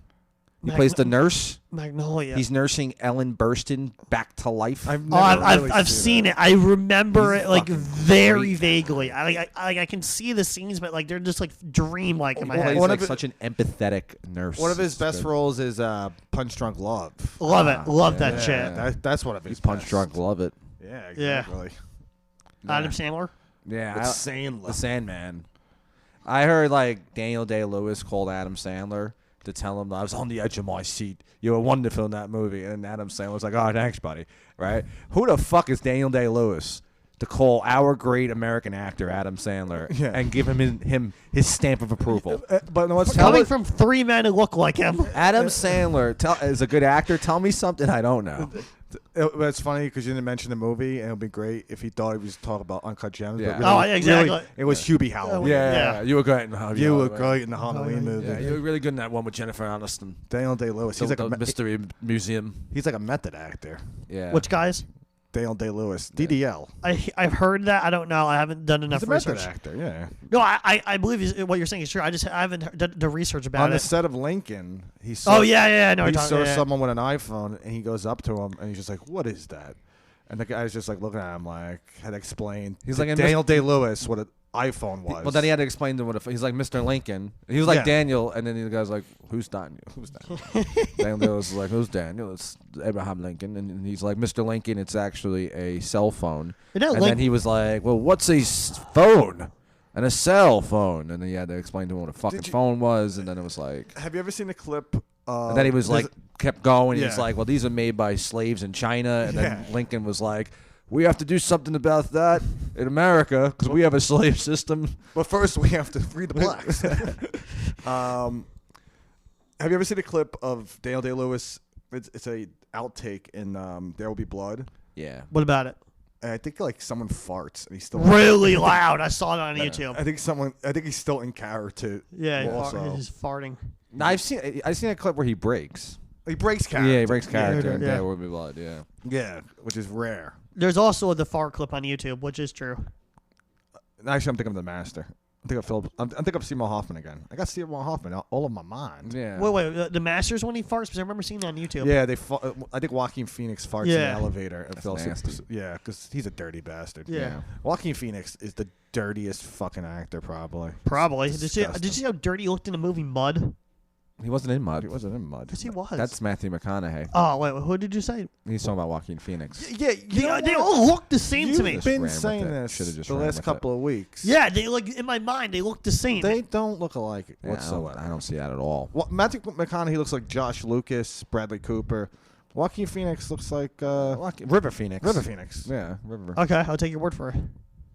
Speaker 3: He plays the nurse.
Speaker 1: Magnolia.
Speaker 3: He's nursing Ellen Burstyn back to life.
Speaker 2: I've
Speaker 1: Oh,
Speaker 2: never
Speaker 1: I've
Speaker 2: really
Speaker 1: seen it. I remember
Speaker 3: He's
Speaker 1: it like
Speaker 3: fucking
Speaker 1: very
Speaker 3: great.
Speaker 1: vaguely. I can see the scenes, but like they're just like dreamlike in my
Speaker 3: He
Speaker 1: head.
Speaker 3: plays
Speaker 2: One
Speaker 3: like
Speaker 2: of it-
Speaker 3: such an empathetic nurse.
Speaker 2: One of his
Speaker 3: It's
Speaker 2: best
Speaker 3: good.
Speaker 2: roles is Punch Drunk Love.
Speaker 1: Love it. Love that
Speaker 3: yeah.
Speaker 1: shit.
Speaker 2: That's one of his
Speaker 3: He's punch
Speaker 2: best.
Speaker 3: drunk. Love it.
Speaker 2: Yeah,
Speaker 1: Yeah.
Speaker 2: exactly.
Speaker 1: Adam Sandler.
Speaker 3: Yeah,
Speaker 2: It's Sandler.
Speaker 3: the Sandman. I heard like Daniel Day-Lewis called Adam Sandler to tell him that I was on the edge of my seat. You were wonderful in that movie, and Adam Sandler was like, "Oh, thanks, buddy." Right? Who the fuck is Daniel Day-Lewis to call our great American actor Adam Sandler
Speaker 2: Yeah.
Speaker 3: and give him his stamp of approval?
Speaker 2: But no, what's
Speaker 1: Coming from three men who look like him.
Speaker 3: Adam Sandler is a good actor. Tell me something I don't know.
Speaker 2: It's funny because you didn't mention the movie, and it would be great if he thought he was talking about Uncut Gems.
Speaker 3: Yeah.
Speaker 2: But really,
Speaker 1: Oh, yeah, exactly.
Speaker 2: really, it was Hubie Halloween.
Speaker 1: Yeah.
Speaker 3: You were great.
Speaker 2: You were great in the Halloween movie.
Speaker 3: Yeah, you were really good in that one with Jennifer Aniston.
Speaker 2: Daniel Day-Lewis. He's like a
Speaker 3: Mystery Museum.
Speaker 2: he's like a method actor.
Speaker 3: Yeah.
Speaker 1: Which guys?
Speaker 2: Daniel Day-Lewis. DDL.
Speaker 1: I've heard that. I don't know. I haven't done enough
Speaker 2: He's a method
Speaker 1: research.
Speaker 2: actor. Yeah.
Speaker 1: No, I believe what you're saying is true. I haven't done the research about
Speaker 2: On the
Speaker 1: it.
Speaker 2: set of Lincoln, he saw.
Speaker 1: Oh yeah. No,
Speaker 2: he
Speaker 1: you're
Speaker 2: saw
Speaker 1: talking, yeah.
Speaker 2: someone with an iPhone, and he goes up to him, and he's just like, "What is that?" And the guy's just like looking at him, like had explained.
Speaker 3: He's
Speaker 2: to
Speaker 3: like,
Speaker 2: Daniel Day-Lewis what an iPhone was.
Speaker 3: Well, then he had to explain to him he's like Mr. Lincoln. He was like
Speaker 2: Yeah.
Speaker 3: Daniel, and then the guy's like, "Who's Daniel? Who's Daniel?" Daniel was like, "Who's Daniel?" It's Abraham Lincoln, and he's like, "Mr. Lincoln, it's actually a cell phone."
Speaker 1: You know,
Speaker 3: And
Speaker 1: like-
Speaker 3: then he was like, "Well, what's a phone and a cell phone?" And then he had to explain to him what a fucking
Speaker 2: Did you-
Speaker 3: phone was, and then it was like,
Speaker 2: Have you ever seen the clip?
Speaker 3: and then he was like, kept going. He's
Speaker 2: Yeah.
Speaker 3: like, "Well, these are made by slaves in China," and then
Speaker 2: Yeah.
Speaker 3: Lincoln was like, "We have to do something about that in America because we have a slave system."
Speaker 2: But first, we have to free the blacks. Have you ever seen a clip of Daniel Day-Lewis? It's a outtake in There Will Be Blood.
Speaker 3: Yeah.
Speaker 1: What about it?
Speaker 2: And I think like someone farts, and he's still
Speaker 1: Really loud. I saw it on YouTube.
Speaker 2: I think he's still in character.
Speaker 1: Yeah,
Speaker 2: Also,
Speaker 1: he's farting.
Speaker 3: No, I've seen a clip where he breaks.
Speaker 2: he breaks character.
Speaker 3: Yeah, he breaks character. and
Speaker 1: yeah.
Speaker 3: There Will Be Blood. Yeah.
Speaker 2: Yeah, which is rare.
Speaker 1: There's also the fart clip on YouTube, which is true.
Speaker 2: Actually, I'm thinking of The Master. I think of Philip. I'm thinking of Seymour Hoffman again. I got Seymour Hoffman all of my mind.
Speaker 3: Yeah.
Speaker 1: Wait, the Masters when he farts? Because I remember seeing that on YouTube.
Speaker 2: Yeah, I think Joaquin Phoenix farts in the
Speaker 1: Yeah.
Speaker 2: elevator and
Speaker 3: That's
Speaker 2: Phil.
Speaker 3: nasty.
Speaker 2: Yeah, because he's a dirty bastard.
Speaker 1: Yeah.
Speaker 2: Joaquin Phoenix is the dirtiest fucking actor, probably.
Speaker 1: Probably.
Speaker 2: It's
Speaker 1: Did you
Speaker 2: disgusting.
Speaker 1: see how dirty he looked in the movie Mud?
Speaker 3: He wasn't in Mud.
Speaker 2: He wasn't in Mud.
Speaker 1: Yes, he was.
Speaker 3: That's Matthew McConaughey.
Speaker 1: Oh, wait, who did you say?
Speaker 3: He's talking about Joaquin Phoenix.
Speaker 2: Yeah,
Speaker 1: They all look the same to me.
Speaker 2: You've
Speaker 3: Just
Speaker 2: been
Speaker 3: ran with
Speaker 2: saying
Speaker 3: it.
Speaker 2: this
Speaker 3: Should've just
Speaker 2: the
Speaker 3: ran
Speaker 2: last
Speaker 3: with
Speaker 2: couple of weeks.
Speaker 1: Yeah, they like in my mind they look the same.
Speaker 2: They don't look alike
Speaker 3: Yeah,
Speaker 2: whatsoever.
Speaker 3: I don't see that at all.
Speaker 2: Well, Matthew McConaughey looks like Josh Lucas, Bradley Cooper. Joaquin Phoenix looks like
Speaker 3: River Phoenix.
Speaker 2: River Phoenix.
Speaker 3: Yeah, River.
Speaker 1: Okay, I'll take your word for it.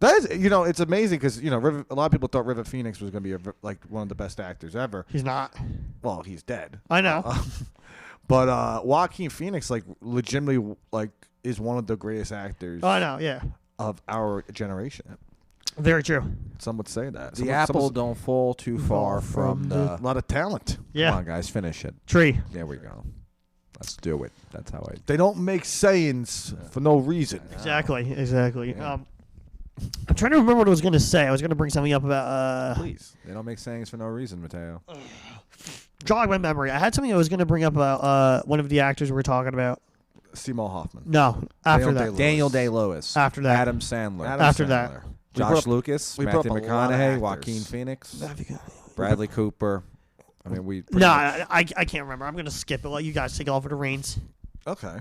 Speaker 2: That is, it's amazing because a lot of people thought River Phoenix was going to be like one of the best actors ever.
Speaker 1: He's not.
Speaker 2: Well, he's dead.
Speaker 1: I know.
Speaker 2: But Joaquin Phoenix, like, legitimately, like, is one of the greatest actors
Speaker 1: Oh, I know. Yeah,
Speaker 2: of our generation.
Speaker 1: very true.
Speaker 2: Some would say that.
Speaker 3: The apple don't fall too far from the.
Speaker 2: A lot of talent.
Speaker 1: Yeah,
Speaker 3: Come on, guys, finish it.
Speaker 1: tree.
Speaker 3: There we go. Let's do it. That's how I.
Speaker 2: They don't make sayings for no reason.
Speaker 1: Exactly.
Speaker 3: Yeah.
Speaker 1: I'm trying to remember what I was going to say. I was going to bring something up about.
Speaker 2: Please.
Speaker 3: They don't make sayings for no reason, Mateo.
Speaker 1: Jog my memory. I had something I was going to bring up about one of the actors we were talking about.
Speaker 2: Seymour Hoffman.
Speaker 1: No, after
Speaker 2: Daniel
Speaker 1: that.
Speaker 2: Day-Lewis.
Speaker 3: Daniel Day-Lewis.
Speaker 1: After that.
Speaker 3: Adam Sandler.
Speaker 2: Adam
Speaker 1: After that.
Speaker 2: Sandler. We
Speaker 3: Josh
Speaker 2: brought up-
Speaker 3: Lucas.
Speaker 2: we
Speaker 3: Matthew
Speaker 2: brought up a lot of
Speaker 3: McConaughey.
Speaker 2: actors.
Speaker 3: Joaquin Phoenix. Bradley Cooper. I mean, we.
Speaker 1: No, I can't remember. I'm going to skip it. Let you guys take over the reins.
Speaker 2: Okay.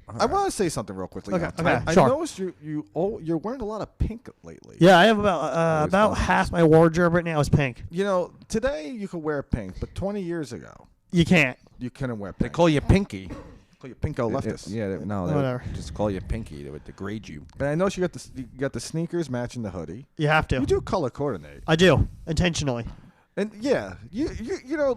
Speaker 2: I want to say something real quickly.
Speaker 1: Okay,
Speaker 2: now.
Speaker 1: okay,
Speaker 2: I
Speaker 1: sure.
Speaker 2: noticed you're wearing a lot of pink lately.
Speaker 1: Yeah, I have
Speaker 3: Always
Speaker 1: about
Speaker 3: fun.
Speaker 1: half my wardrobe right now is pink.
Speaker 2: Today you could wear pink, but 20 years ago
Speaker 1: You can't.
Speaker 2: you couldn't wear
Speaker 3: They
Speaker 2: pink.
Speaker 3: call you Pinky.
Speaker 2: Call you pinko leftist.
Speaker 3: No, they
Speaker 1: Whatever.
Speaker 3: would just call you Pinky. They would degrade you.
Speaker 2: But I noticed you got the sneakers matching the hoodie.
Speaker 1: You have to.
Speaker 2: You do color coordinate,
Speaker 1: I do intentionally.
Speaker 2: and yeah, you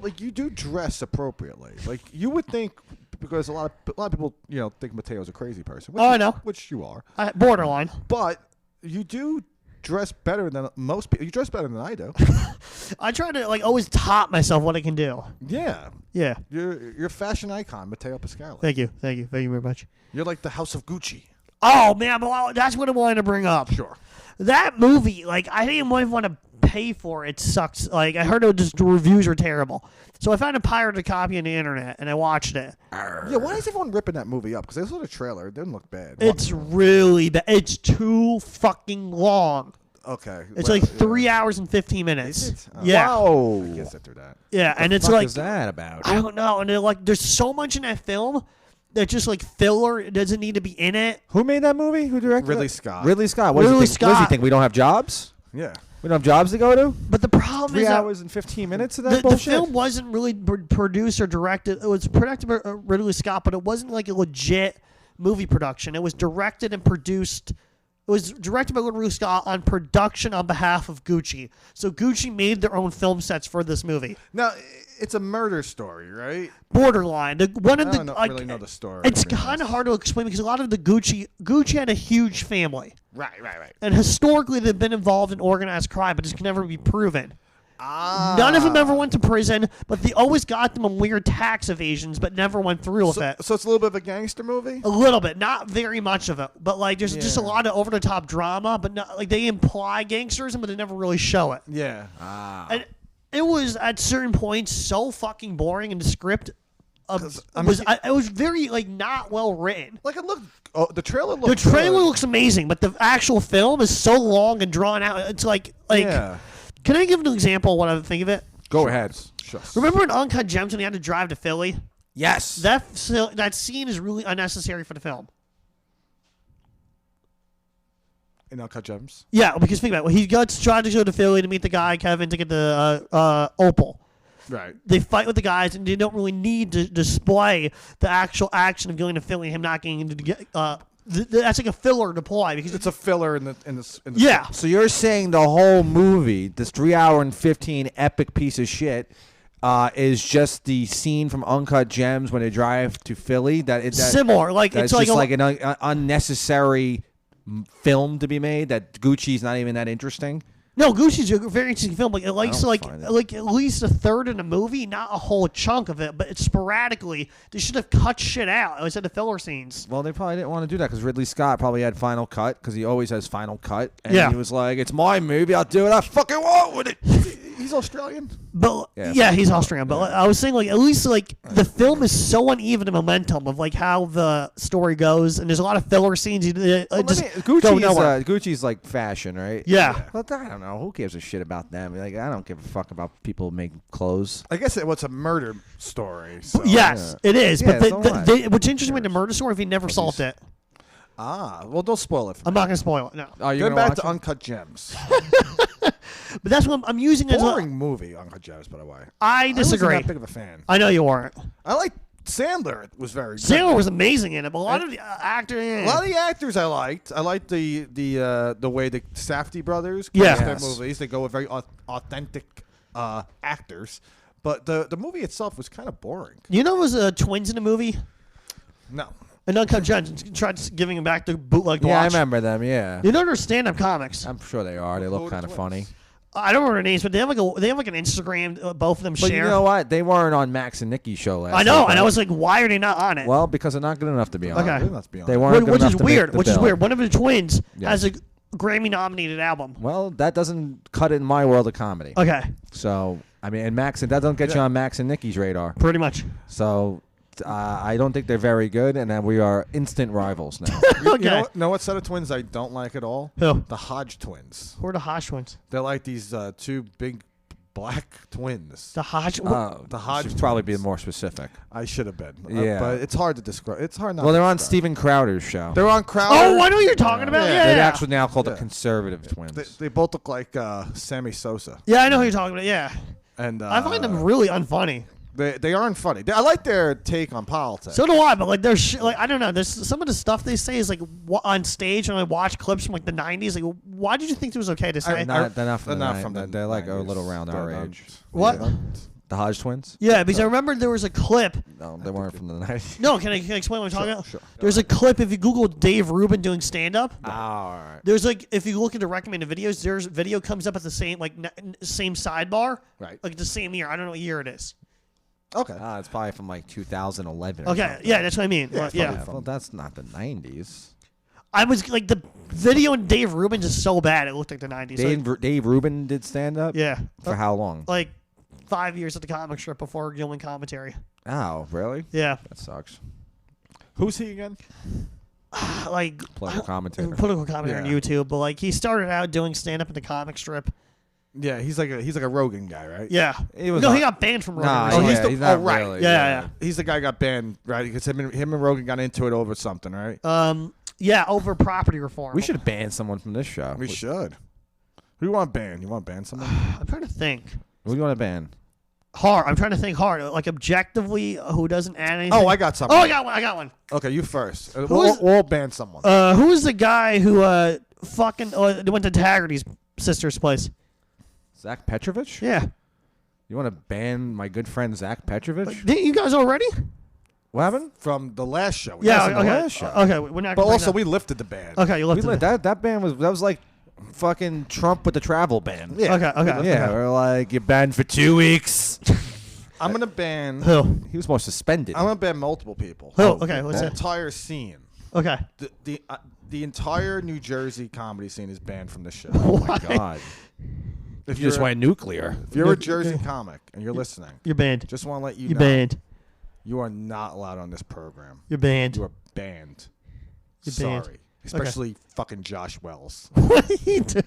Speaker 2: like you do dress appropriately. Like you would think, because a lot of people think Mateo's a crazy person. Which
Speaker 1: Oh, I know.
Speaker 2: which you are,
Speaker 1: Borderline.
Speaker 2: but you do dress better than most people. You dress better than I do.
Speaker 1: I try to always top myself what I can do.
Speaker 2: Yeah,
Speaker 1: Yeah.
Speaker 2: you're a fashion icon, Mateo Pascali.
Speaker 1: Thank you very much.
Speaker 2: You're like the House of Gucci.
Speaker 1: Oh man, well, that's what I wanted to bring up.
Speaker 2: Sure.
Speaker 1: That movie, I didn't even want to pay for it. It sucks. I heard the reviews were terrible, so I found a pirated copy on the internet and I watched it.
Speaker 2: Yeah, why is everyone ripping that movie up? Because I saw the trailer. It didn't look bad.
Speaker 1: It's really bad. It's too fucking long.
Speaker 2: Okay.
Speaker 1: It's
Speaker 2: well,
Speaker 1: 3 hours and 15 minutes.
Speaker 2: Is it? Oh.
Speaker 1: Yeah.
Speaker 3: Whoa.
Speaker 2: I can't sit through that.
Speaker 1: Yeah, and it's
Speaker 3: What is that about?
Speaker 1: I don't know, and there's so much in that film that just filler. It doesn't need to be in it.
Speaker 3: Who made that movie? Who directed
Speaker 2: Ridley
Speaker 3: it?
Speaker 2: Scott.
Speaker 3: Ridley Scott. What does
Speaker 1: Ridley
Speaker 3: he think? What does he
Speaker 1: Scott.
Speaker 3: think? We don't have jobs?
Speaker 2: Yeah.
Speaker 3: We don't have jobs to go to?
Speaker 1: But the problem
Speaker 3: 3
Speaker 1: is that
Speaker 3: hours and 15 minutes of that
Speaker 1: the
Speaker 3: bullshit?
Speaker 1: film wasn't really produced or directed. It was produced by Ridley Scott, but it wasn't a legit movie production. It was directed and produced. It was directed by Ridley Scott on production on behalf of Gucci. So Gucci made their own film sets for this movie.
Speaker 2: Now, it's a murder story, right?
Speaker 1: Borderline. One of
Speaker 2: I
Speaker 1: the
Speaker 2: don't
Speaker 1: like,
Speaker 2: really know the story.
Speaker 1: it's
Speaker 2: to be
Speaker 1: kind of
Speaker 2: honest.
Speaker 1: hard to explain because a lot of the Gucci had a huge family,
Speaker 2: Right.
Speaker 1: and historically they've been involved in organized crime, but it can never be proven.
Speaker 2: Ah.
Speaker 1: None of them ever went to prison, but they always got them on weird tax evasions, but never went through with it.
Speaker 2: So it's a little bit of a gangster movie.
Speaker 1: A little bit, not very much of it, but like there's just a
Speaker 2: Yeah.
Speaker 1: lot of over the top drama, but not, like they imply gangsterism, but they never really show it.
Speaker 2: Yeah.
Speaker 1: And it was at certain points so fucking boring, and the script it was very like not well written.
Speaker 2: Like it looked. Oh, the trailer looked.
Speaker 1: The trailer
Speaker 2: good.
Speaker 1: looks amazing, but the actual film is so long and drawn out. It's like
Speaker 2: Yeah.
Speaker 1: Can I give an example of what I think of it?
Speaker 2: Go ahead. Sure.
Speaker 1: Remember in Uncut Gems when he had to drive to Philly?
Speaker 3: Yes.
Speaker 1: That scene is really unnecessary for the film.
Speaker 2: In Uncut Gems.
Speaker 1: Yeah, because think about it. He tried to go to Philly to meet the guy, Kevin, to get the Opal.
Speaker 2: Right.
Speaker 1: They fight with the guys, and they don't really need to display the actual action of going to Philly and him not getting into that's like a filler deploy because
Speaker 2: It's a filler in the
Speaker 1: yeah.
Speaker 3: So you're saying the whole movie, this 3 hour and 15 epic piece of shit, is just the scene from Uncut Gems when they drive to Philly? That
Speaker 1: Similar, like
Speaker 3: that's
Speaker 1: it's like
Speaker 3: just like an unnecessary film to be made. That Gucci's not even that interesting.
Speaker 1: no, Gucci's a very interesting film. Like it likes
Speaker 3: don't
Speaker 1: like
Speaker 3: find it.
Speaker 1: like at least a third in the movie, not a whole chunk of it, but it's sporadically. They should have cut shit out. I said the filler scenes.
Speaker 3: Well, they probably didn't want to do that because Ridley Scott probably had final cut because he always has final cut. And
Speaker 1: Yeah.
Speaker 3: he was like, it's my movie. I'll do what I fucking want with it.
Speaker 2: He's Australian.
Speaker 1: But
Speaker 3: Yeah.
Speaker 1: yeah, he's Austrian. But like, I was saying, like at least like the film is so uneven in momentum of like how the story goes, and there's a lot of filler scenes. Just go nowhere.
Speaker 3: Gucci's like fashion, right?
Speaker 1: Yeah.
Speaker 3: But I don't know. Who gives a shit about them? Like, I don't give a fuck about people making clothes.
Speaker 2: I guess it was a murder story. So.
Speaker 1: Yes, it is.
Speaker 3: Yeah,
Speaker 1: but
Speaker 3: so what?
Speaker 1: what's interesting with the murder story, if you never solved it,
Speaker 2: Well, don't spoil it. For
Speaker 1: I'm not gonna spoil it. No,
Speaker 3: Oh, you're
Speaker 2: Going
Speaker 3: gonna
Speaker 2: back
Speaker 3: watch
Speaker 2: to
Speaker 3: it?
Speaker 2: Uncut Gems.
Speaker 1: but that's what I'm using as a.
Speaker 2: Boring movie, Uncut Gems, by the way.
Speaker 1: I disagree.
Speaker 2: I wasn't that big of a fan.
Speaker 1: I know you weren't.
Speaker 2: I like Sandler. Was very good.
Speaker 1: Sandler was amazing in it, but a lot of the actors.
Speaker 2: A lot of the actors I liked. I liked the way the Safdie brothers
Speaker 1: Yeah.
Speaker 2: cast their
Speaker 3: Yes.
Speaker 2: movies. They go with very authentic actors. But the movie itself was kind of boring.
Speaker 1: You know, there was twins in the movie.
Speaker 2: No.
Speaker 1: And Uncut Gems tried giving him back the bootleg to
Speaker 3: Yeah, I
Speaker 1: watch.
Speaker 3: remember them. Yeah,
Speaker 1: You know they're stand-up comics.
Speaker 3: I'm sure they are. They
Speaker 2: Who
Speaker 3: look
Speaker 2: are the
Speaker 3: kind of
Speaker 2: twins?
Speaker 3: funny.
Speaker 1: I don't remember their names, but they have like an Instagram. Both of them
Speaker 3: But
Speaker 1: share.
Speaker 3: you know what? They weren't on Max and Nikki's show last
Speaker 1: I know,
Speaker 3: week,
Speaker 1: and I
Speaker 3: right?
Speaker 1: was like, why are they not on it?
Speaker 3: Well, because they're not good enough to be on.
Speaker 1: Okay.
Speaker 2: Let's be honest.
Speaker 3: They weren't good
Speaker 1: which
Speaker 3: enough
Speaker 1: is
Speaker 3: to make
Speaker 1: weird.
Speaker 3: the
Speaker 1: Which is
Speaker 3: bill.
Speaker 1: weird. One of the twins
Speaker 3: Yes.
Speaker 1: has a Grammy-nominated album.
Speaker 3: Well, that doesn't cut it in my world of comedy.
Speaker 1: Okay,
Speaker 3: So, I mean, and Max, and that doesn't get you on Max and Nikki's radar.
Speaker 1: pretty much.
Speaker 3: So, I don't think they're very good, and that we are instant rivals now.
Speaker 1: Okay.
Speaker 2: You know what set of twins I don't like at all?
Speaker 1: Who?
Speaker 2: The Hodge twins.
Speaker 1: Who are the Hodge twins?
Speaker 2: They're like these two big black twins.
Speaker 1: The Hodge.
Speaker 2: The Hodge
Speaker 3: should probably be
Speaker 2: twins.
Speaker 3: more specific.
Speaker 2: I should have been.
Speaker 3: Yeah.
Speaker 2: But it's hard to describe. It's hard not
Speaker 3: Well,
Speaker 2: to
Speaker 3: they're on
Speaker 2: describe.
Speaker 3: Steven Crowder's show.
Speaker 2: They're on Crowder.
Speaker 1: Oh, I know what you're talking about. Yeah,
Speaker 3: They're
Speaker 1: yeah.
Speaker 3: actually now called the
Speaker 2: Yeah.
Speaker 3: Conservative Twins.
Speaker 2: They both look like Sammy Sosa.
Speaker 1: Yeah, I know who you're talking about. Yeah,
Speaker 2: And
Speaker 1: I find them really unfunny.
Speaker 2: They aren't funny. I like their take on politics.
Speaker 1: So do I, but like there's like I don't know. There's some of the stuff they say is like on stage, and I watch clips from like the '90s. Like, why did you think it was okay to say?
Speaker 3: They're not from
Speaker 2: They're
Speaker 3: the
Speaker 2: not from the
Speaker 3: They're like a
Speaker 2: 90s.
Speaker 3: little around our
Speaker 2: They're
Speaker 3: age.
Speaker 1: What?
Speaker 2: Yeah.
Speaker 3: The Hodge Twins?
Speaker 1: Yeah, because I remember there was a clip.
Speaker 3: No, they weren't from the 90s.
Speaker 1: No, can I explain what I'm talking about?
Speaker 2: Sure.
Speaker 1: There's a clip if you Google Dave Rubin doing stand up.
Speaker 3: Oh, all right.
Speaker 1: There's like if you look at the recommended videos, there's video comes up at the same same sidebar,
Speaker 2: Right.
Speaker 1: like the same year. I don't know what year it is.
Speaker 2: Okay.
Speaker 3: It's probably from like 2011. or
Speaker 1: Okay,
Speaker 3: something.
Speaker 1: yeah, that's what I mean.
Speaker 2: Yeah,
Speaker 1: Well,
Speaker 2: it's
Speaker 1: yeah,
Speaker 2: probably
Speaker 3: Well, that's not the 90s.
Speaker 1: I was like the video in Dave Rubin's is so bad it looked like the '90s. Like,
Speaker 3: Dave Rubin did stand up?
Speaker 1: yeah,
Speaker 3: For how long?
Speaker 1: like 5 years at the comic strip before doing commentary.
Speaker 3: Oh, really?
Speaker 1: Yeah,
Speaker 3: That sucks.
Speaker 2: Who's he again?
Speaker 1: like
Speaker 3: Political commentator.
Speaker 1: political commentator on
Speaker 2: Yeah.
Speaker 1: YouTube, but like he started out doing stand up at the comic strip.
Speaker 2: Yeah, he's like a Rogan guy, right?
Speaker 1: Yeah,
Speaker 3: He was
Speaker 1: no,
Speaker 3: on-
Speaker 1: he got banned from Rogan.
Speaker 3: Nah,
Speaker 1: recently.
Speaker 2: he's the-
Speaker 3: he's not
Speaker 2: oh, right.
Speaker 3: really.
Speaker 1: Yeah.
Speaker 2: He's the guy who got banned, right? Because him and Rogan got into it over something, right?
Speaker 1: Yeah, over property reform.
Speaker 3: We should ban someone from this show.
Speaker 2: We should. Who do you want to ban? You want to ban someone?
Speaker 1: I'm trying to think.
Speaker 3: Who do you want to ban?
Speaker 1: Hard. I'm trying to think hard. Like objectively, who doesn't add anything?
Speaker 2: Oh, I got something.
Speaker 1: Oh, I got one.
Speaker 2: Okay, you first.
Speaker 1: is-
Speaker 2: We'll ban someone.
Speaker 1: Who is the guy who fucking went to Haggerty's sister's place?
Speaker 3: Zach Petrovich?
Speaker 1: Yeah.
Speaker 3: You want to ban my good friend Zach Petrovich?
Speaker 1: Didn't you guys already?
Speaker 3: What happened?
Speaker 2: From the last show.
Speaker 1: Yeah.
Speaker 2: From the
Speaker 1: Okay.
Speaker 2: last show.
Speaker 1: Okay. We're not.
Speaker 2: But
Speaker 1: gonna
Speaker 2: also,
Speaker 1: bring
Speaker 2: we lifted the band.
Speaker 1: that. Okay, you left it.
Speaker 3: That band was like fucking Trump with the travel ban.
Speaker 2: Yeah.
Speaker 1: Okay. Okay.
Speaker 3: Yeah,
Speaker 1: Okay.
Speaker 3: we're like, you're banned for 2 weeks.
Speaker 2: I'm going to ban...
Speaker 1: Who?
Speaker 3: He was more suspended.
Speaker 2: I'm going to ban multiple people.
Speaker 1: Who? Okay. What's
Speaker 2: The
Speaker 1: that?
Speaker 2: entire scene.
Speaker 1: Okay.
Speaker 2: The entire New Jersey comedy scene is banned from the show.
Speaker 3: Oh my God.
Speaker 2: If
Speaker 3: You just
Speaker 2: you're-
Speaker 3: went nuclear.
Speaker 2: If you're a Jersey comic and you're listening,
Speaker 1: You're banned.
Speaker 2: just want to let you
Speaker 1: You're
Speaker 2: know
Speaker 1: banned.
Speaker 2: you are not allowed on this program.
Speaker 1: You're banned.
Speaker 2: You are banned.
Speaker 1: You're
Speaker 2: Sorry.
Speaker 1: banned.
Speaker 2: Especially fucking Josh Wells.
Speaker 1: What did he do?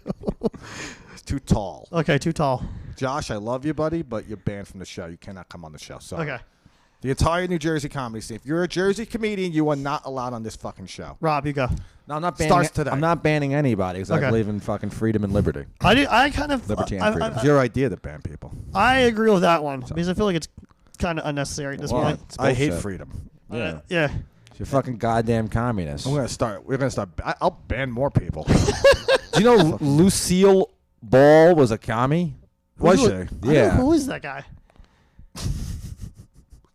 Speaker 2: He's too tall.
Speaker 1: Okay. Too tall.
Speaker 2: Josh, I love you, buddy, but you're banned from the show. You cannot come on the show. Sorry.
Speaker 1: Okay.
Speaker 2: The entire New Jersey comedy scene. If you're a Jersey comedian, you are not allowed on this fucking show.
Speaker 1: Rob, you go.
Speaker 3: No, I'm not banning.
Speaker 2: Starts today.
Speaker 3: I'm not banning anybody because
Speaker 1: Okay.
Speaker 3: I believe in fucking freedom and liberty.
Speaker 1: I kind of.
Speaker 3: Liberty and
Speaker 1: I-
Speaker 3: freedom.
Speaker 2: It's your idea to ban people.
Speaker 1: I agree with that one because I feel like it's kind of unnecessary at this
Speaker 3: Well,
Speaker 1: point.
Speaker 3: it's
Speaker 2: I hate
Speaker 3: bullshit.
Speaker 2: freedom.
Speaker 3: Yeah.
Speaker 1: Yeah.
Speaker 3: You're fucking goddamn communist.
Speaker 2: We're gonna start. I'll ban more people.
Speaker 3: Do you know Lucille Ball was a commie?
Speaker 2: Was
Speaker 1: Who-
Speaker 2: she?
Speaker 1: I don't-
Speaker 3: Yeah.
Speaker 1: Who is that guy?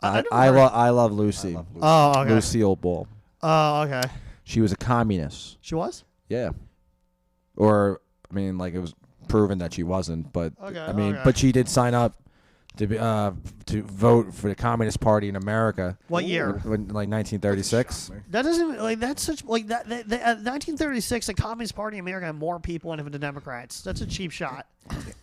Speaker 3: I
Speaker 1: never heard-
Speaker 3: love Lucy.
Speaker 2: I love Lucy.
Speaker 1: Oh, okay.
Speaker 3: Lucille Ball.
Speaker 1: Oh, okay.
Speaker 3: She was a communist.
Speaker 1: She was?
Speaker 3: Yeah. Or I mean, like it was proven that she wasn't, but
Speaker 1: Okay,
Speaker 3: I mean,
Speaker 1: okay.
Speaker 3: but she did sign up to vote for the Communist Party in America.
Speaker 1: What year?
Speaker 3: Like 1936.
Speaker 1: That doesn't like that's such like that. 1936, the Communist Party in America had more people in it than the Democrats. That's a cheap shot.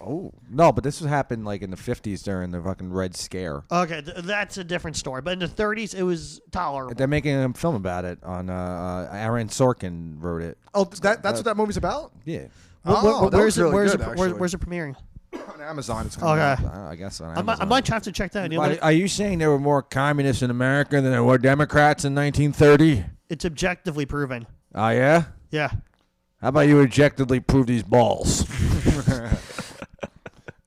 Speaker 3: Oh no, but this happened like in the 50s during the fucking Red Scare.
Speaker 1: Okay, that's a different story. But in the 30s, it was tolerable.
Speaker 3: They're making a film about it on Aaron Sorkin wrote it.
Speaker 2: Oh, that's what that movie's about?
Speaker 3: Yeah.
Speaker 2: Oh, that
Speaker 1: where's
Speaker 2: looks really
Speaker 1: where's
Speaker 2: good,
Speaker 1: it,
Speaker 2: actually.
Speaker 1: where's it premiering?
Speaker 2: On Amazon. It's coming
Speaker 1: Okay.
Speaker 2: out.
Speaker 3: I guess on
Speaker 1: I
Speaker 3: Amazon.
Speaker 1: might have to check that. You know,
Speaker 3: Are you saying there were more communists in America than there were Democrats in 1930?
Speaker 1: it's objectively proven.
Speaker 3: Oh, yeah?
Speaker 1: Yeah.
Speaker 3: How about you objectively prove these balls?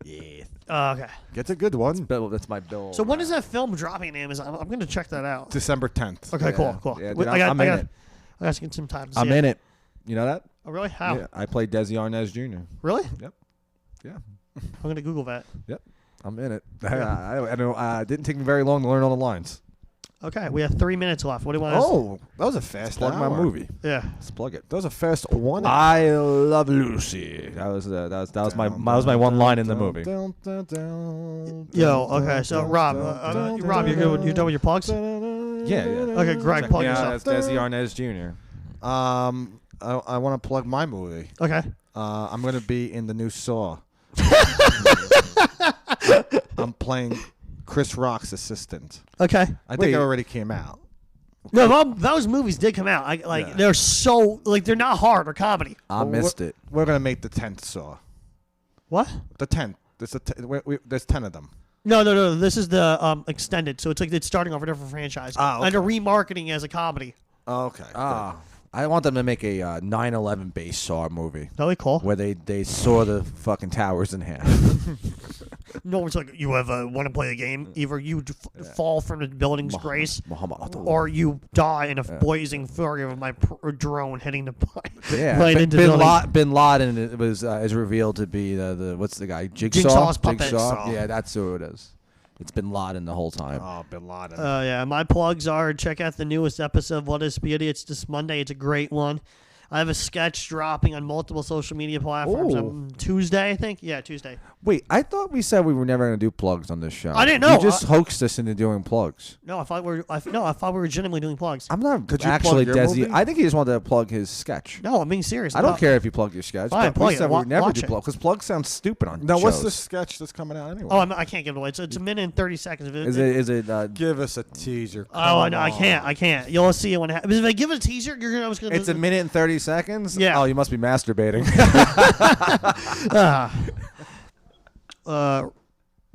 Speaker 3: Yeah.
Speaker 1: Okay.
Speaker 2: It's a good one.
Speaker 3: Bill, that's my bill.
Speaker 1: So when is that film dropping on Amazon? I'm going to check that out.
Speaker 2: December 10th.
Speaker 1: Okay, cool.
Speaker 3: Yeah,
Speaker 1: Wait,
Speaker 3: dude,
Speaker 1: I got
Speaker 3: I'm in it.
Speaker 1: I got to get some time to see
Speaker 3: I'm in it. You know that?
Speaker 1: Oh, really? How?
Speaker 3: Yeah, I played Desi Arnaz Jr.
Speaker 1: Really?
Speaker 3: Yep. Yeah.
Speaker 1: I'm going to Google that.
Speaker 3: Yep. I'm in it. I know. It didn't take me very long to learn all the lines.
Speaker 1: Okay, we have 3 minutes left. What do you want to
Speaker 2: Oh, that was a fast
Speaker 3: Plug my
Speaker 2: hour.
Speaker 3: movie.
Speaker 1: Yeah.
Speaker 3: Let's plug it.
Speaker 2: That was a fast one.
Speaker 3: I love Lucy. That was my one line in the movie.
Speaker 1: Yo, okay, so Rob, Rob, you're good. You done with your plugs?
Speaker 3: Yeah, yeah.
Speaker 1: Okay, Greg,
Speaker 3: Check
Speaker 1: plug
Speaker 3: me out.
Speaker 1: yourself.
Speaker 3: That's Desi Arnaz Jr.
Speaker 2: I want to plug my movie.
Speaker 1: Okay.
Speaker 2: I'm going to be in the new Saw. I'm playing Chris Rock's assistant.
Speaker 1: Okay.
Speaker 2: I think
Speaker 3: Wait.
Speaker 2: it already came out.
Speaker 1: No, those movies did come out.
Speaker 2: Yeah.
Speaker 1: They're so they're not hard or comedy.
Speaker 3: I missed it.
Speaker 2: We're going to make the 10th Saw.
Speaker 1: What?
Speaker 2: The 10th. There's 10 of them.
Speaker 1: No. This is the extended, so it's starting off a different franchise.
Speaker 2: Ah, okay.
Speaker 1: And they're remarketing as a comedy.
Speaker 2: Oh, okay.
Speaker 3: I want them to make a 9/11 based Saw movie
Speaker 1: That'd be cool.
Speaker 3: where they saw the fucking towers in half.
Speaker 1: No one's like, you want to play a game? Either you fall from the building's grace,
Speaker 3: Muhammad.
Speaker 1: or you die in a blazing fury of my drone hitting the
Speaker 3: Yeah,
Speaker 1: right into the building.
Speaker 3: Bin Laden it was is revealed to be the what's the guy Jigsaw?
Speaker 1: Jigsaw's puppet.
Speaker 3: Jigsaw? Yeah, that's who it is. It's Bin Laden the whole time.
Speaker 2: Oh, Bin Laden.
Speaker 1: Yeah, my plugs are check out the newest episode of What Is Beauty. It's this Monday. It's a great one. I have a sketch dropping on multiple social media platforms
Speaker 3: Ooh.
Speaker 1: on Tuesday, I think. Yeah, Tuesday.
Speaker 3: Wait, I thought we said we were never going to do plugs on this show.
Speaker 1: I didn't know.
Speaker 3: You just hoaxed us into doing plugs.
Speaker 1: No, I thought we were legitimately doing plugs.
Speaker 3: I'm not
Speaker 2: Could you
Speaker 3: actually
Speaker 2: plug your
Speaker 3: Desi.
Speaker 2: movie?
Speaker 3: I think he just wanted to plug his sketch.
Speaker 1: No, I'm being serious.
Speaker 3: I don't
Speaker 1: No.
Speaker 3: care if you plug your sketch.
Speaker 1: Fine,
Speaker 3: but
Speaker 1: plug
Speaker 3: we
Speaker 1: it.
Speaker 3: said we never
Speaker 1: Watch
Speaker 3: do
Speaker 1: it.
Speaker 3: plugs because plugs sound stupid on
Speaker 2: Now,
Speaker 3: shows.
Speaker 2: what's the sketch that's coming out anyway?
Speaker 1: Oh, I can't give it away. It's a minute and 30 seconds.
Speaker 3: Is it?
Speaker 2: Give us a teaser.
Speaker 1: Oh, no,
Speaker 2: Come
Speaker 1: I can't. You'll see it when it happens. If I give it a teaser, you're gonna. I was gonna.
Speaker 3: It's a minute and 30 seconds.
Speaker 1: Yeah.
Speaker 3: Oh, you must be masturbating.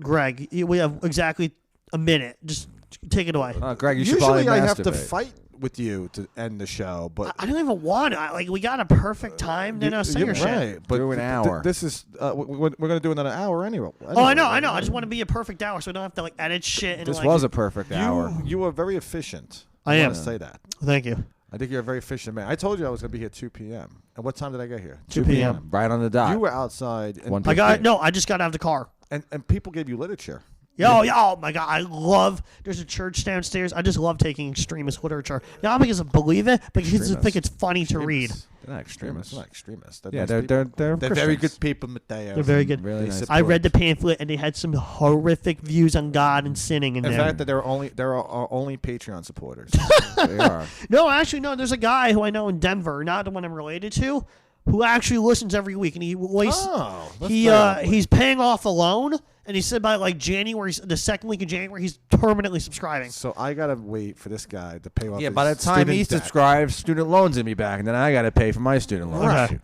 Speaker 1: Greg, we have exactly a minute. Just take it away.
Speaker 3: Greg, you should
Speaker 2: Usually
Speaker 3: probably
Speaker 2: I have to
Speaker 3: masturbate.
Speaker 2: fight with you to end the show, but
Speaker 1: I don't even want it. We got a perfect time. Then I'll say
Speaker 2: you're
Speaker 1: your shit.
Speaker 2: right. But
Speaker 3: Do an hour.
Speaker 2: This is we're going to do another hour anyway.
Speaker 1: Oh, I know. I just want to be a perfect hour, so I don't have to edit shit. And,
Speaker 3: This was a perfect hour.
Speaker 2: You are very efficient.
Speaker 1: I am.
Speaker 2: want to say that.
Speaker 1: Thank you.
Speaker 2: I think you're a very efficient man. I told you I was going to be here 2 p.m. And what time did I get here?
Speaker 1: 2 p.m.
Speaker 3: Right on the dot.
Speaker 2: You were outside. And
Speaker 3: 1
Speaker 1: I just got out of the car.
Speaker 2: and people give you literature.
Speaker 1: Oh my God, I love. There's a church downstairs. I just love taking extremist literature. Not because I believe it, but because I think it's funny to read.
Speaker 3: They're not extremists.
Speaker 2: They're not extremists.
Speaker 3: Yeah,
Speaker 2: nice
Speaker 3: they're
Speaker 2: people.
Speaker 3: they're
Speaker 2: They're very
Speaker 3: Christians.
Speaker 2: good people, Mateo.
Speaker 1: They're very good.
Speaker 3: Really
Speaker 2: They
Speaker 3: nice.
Speaker 2: support-
Speaker 1: I read the pamphlet, and they had some horrific views on God and sinning in
Speaker 2: In
Speaker 1: there.
Speaker 2: fact, that they're only Patreon supporters.
Speaker 3: They are.
Speaker 1: No, actually, no. There's a guy who I know in Denver, not the one I'm related to, who actually listens every week, and he's paying off a loan, and he said by like January, the second week of January, he's permanently subscribing.
Speaker 2: So I gotta wait for this guy to pay off.
Speaker 3: Yeah,
Speaker 2: his
Speaker 3: by the time
Speaker 2: student
Speaker 3: he
Speaker 2: debt.
Speaker 3: subscribes, student loans will be back, and then I got to pay for my student loans.
Speaker 1: Okay.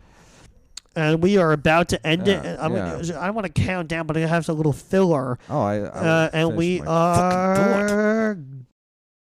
Speaker 1: And we are about to end it.
Speaker 3: Yeah,
Speaker 1: I don't want to count down, but I have a little filler.
Speaker 3: Oh,
Speaker 1: And we are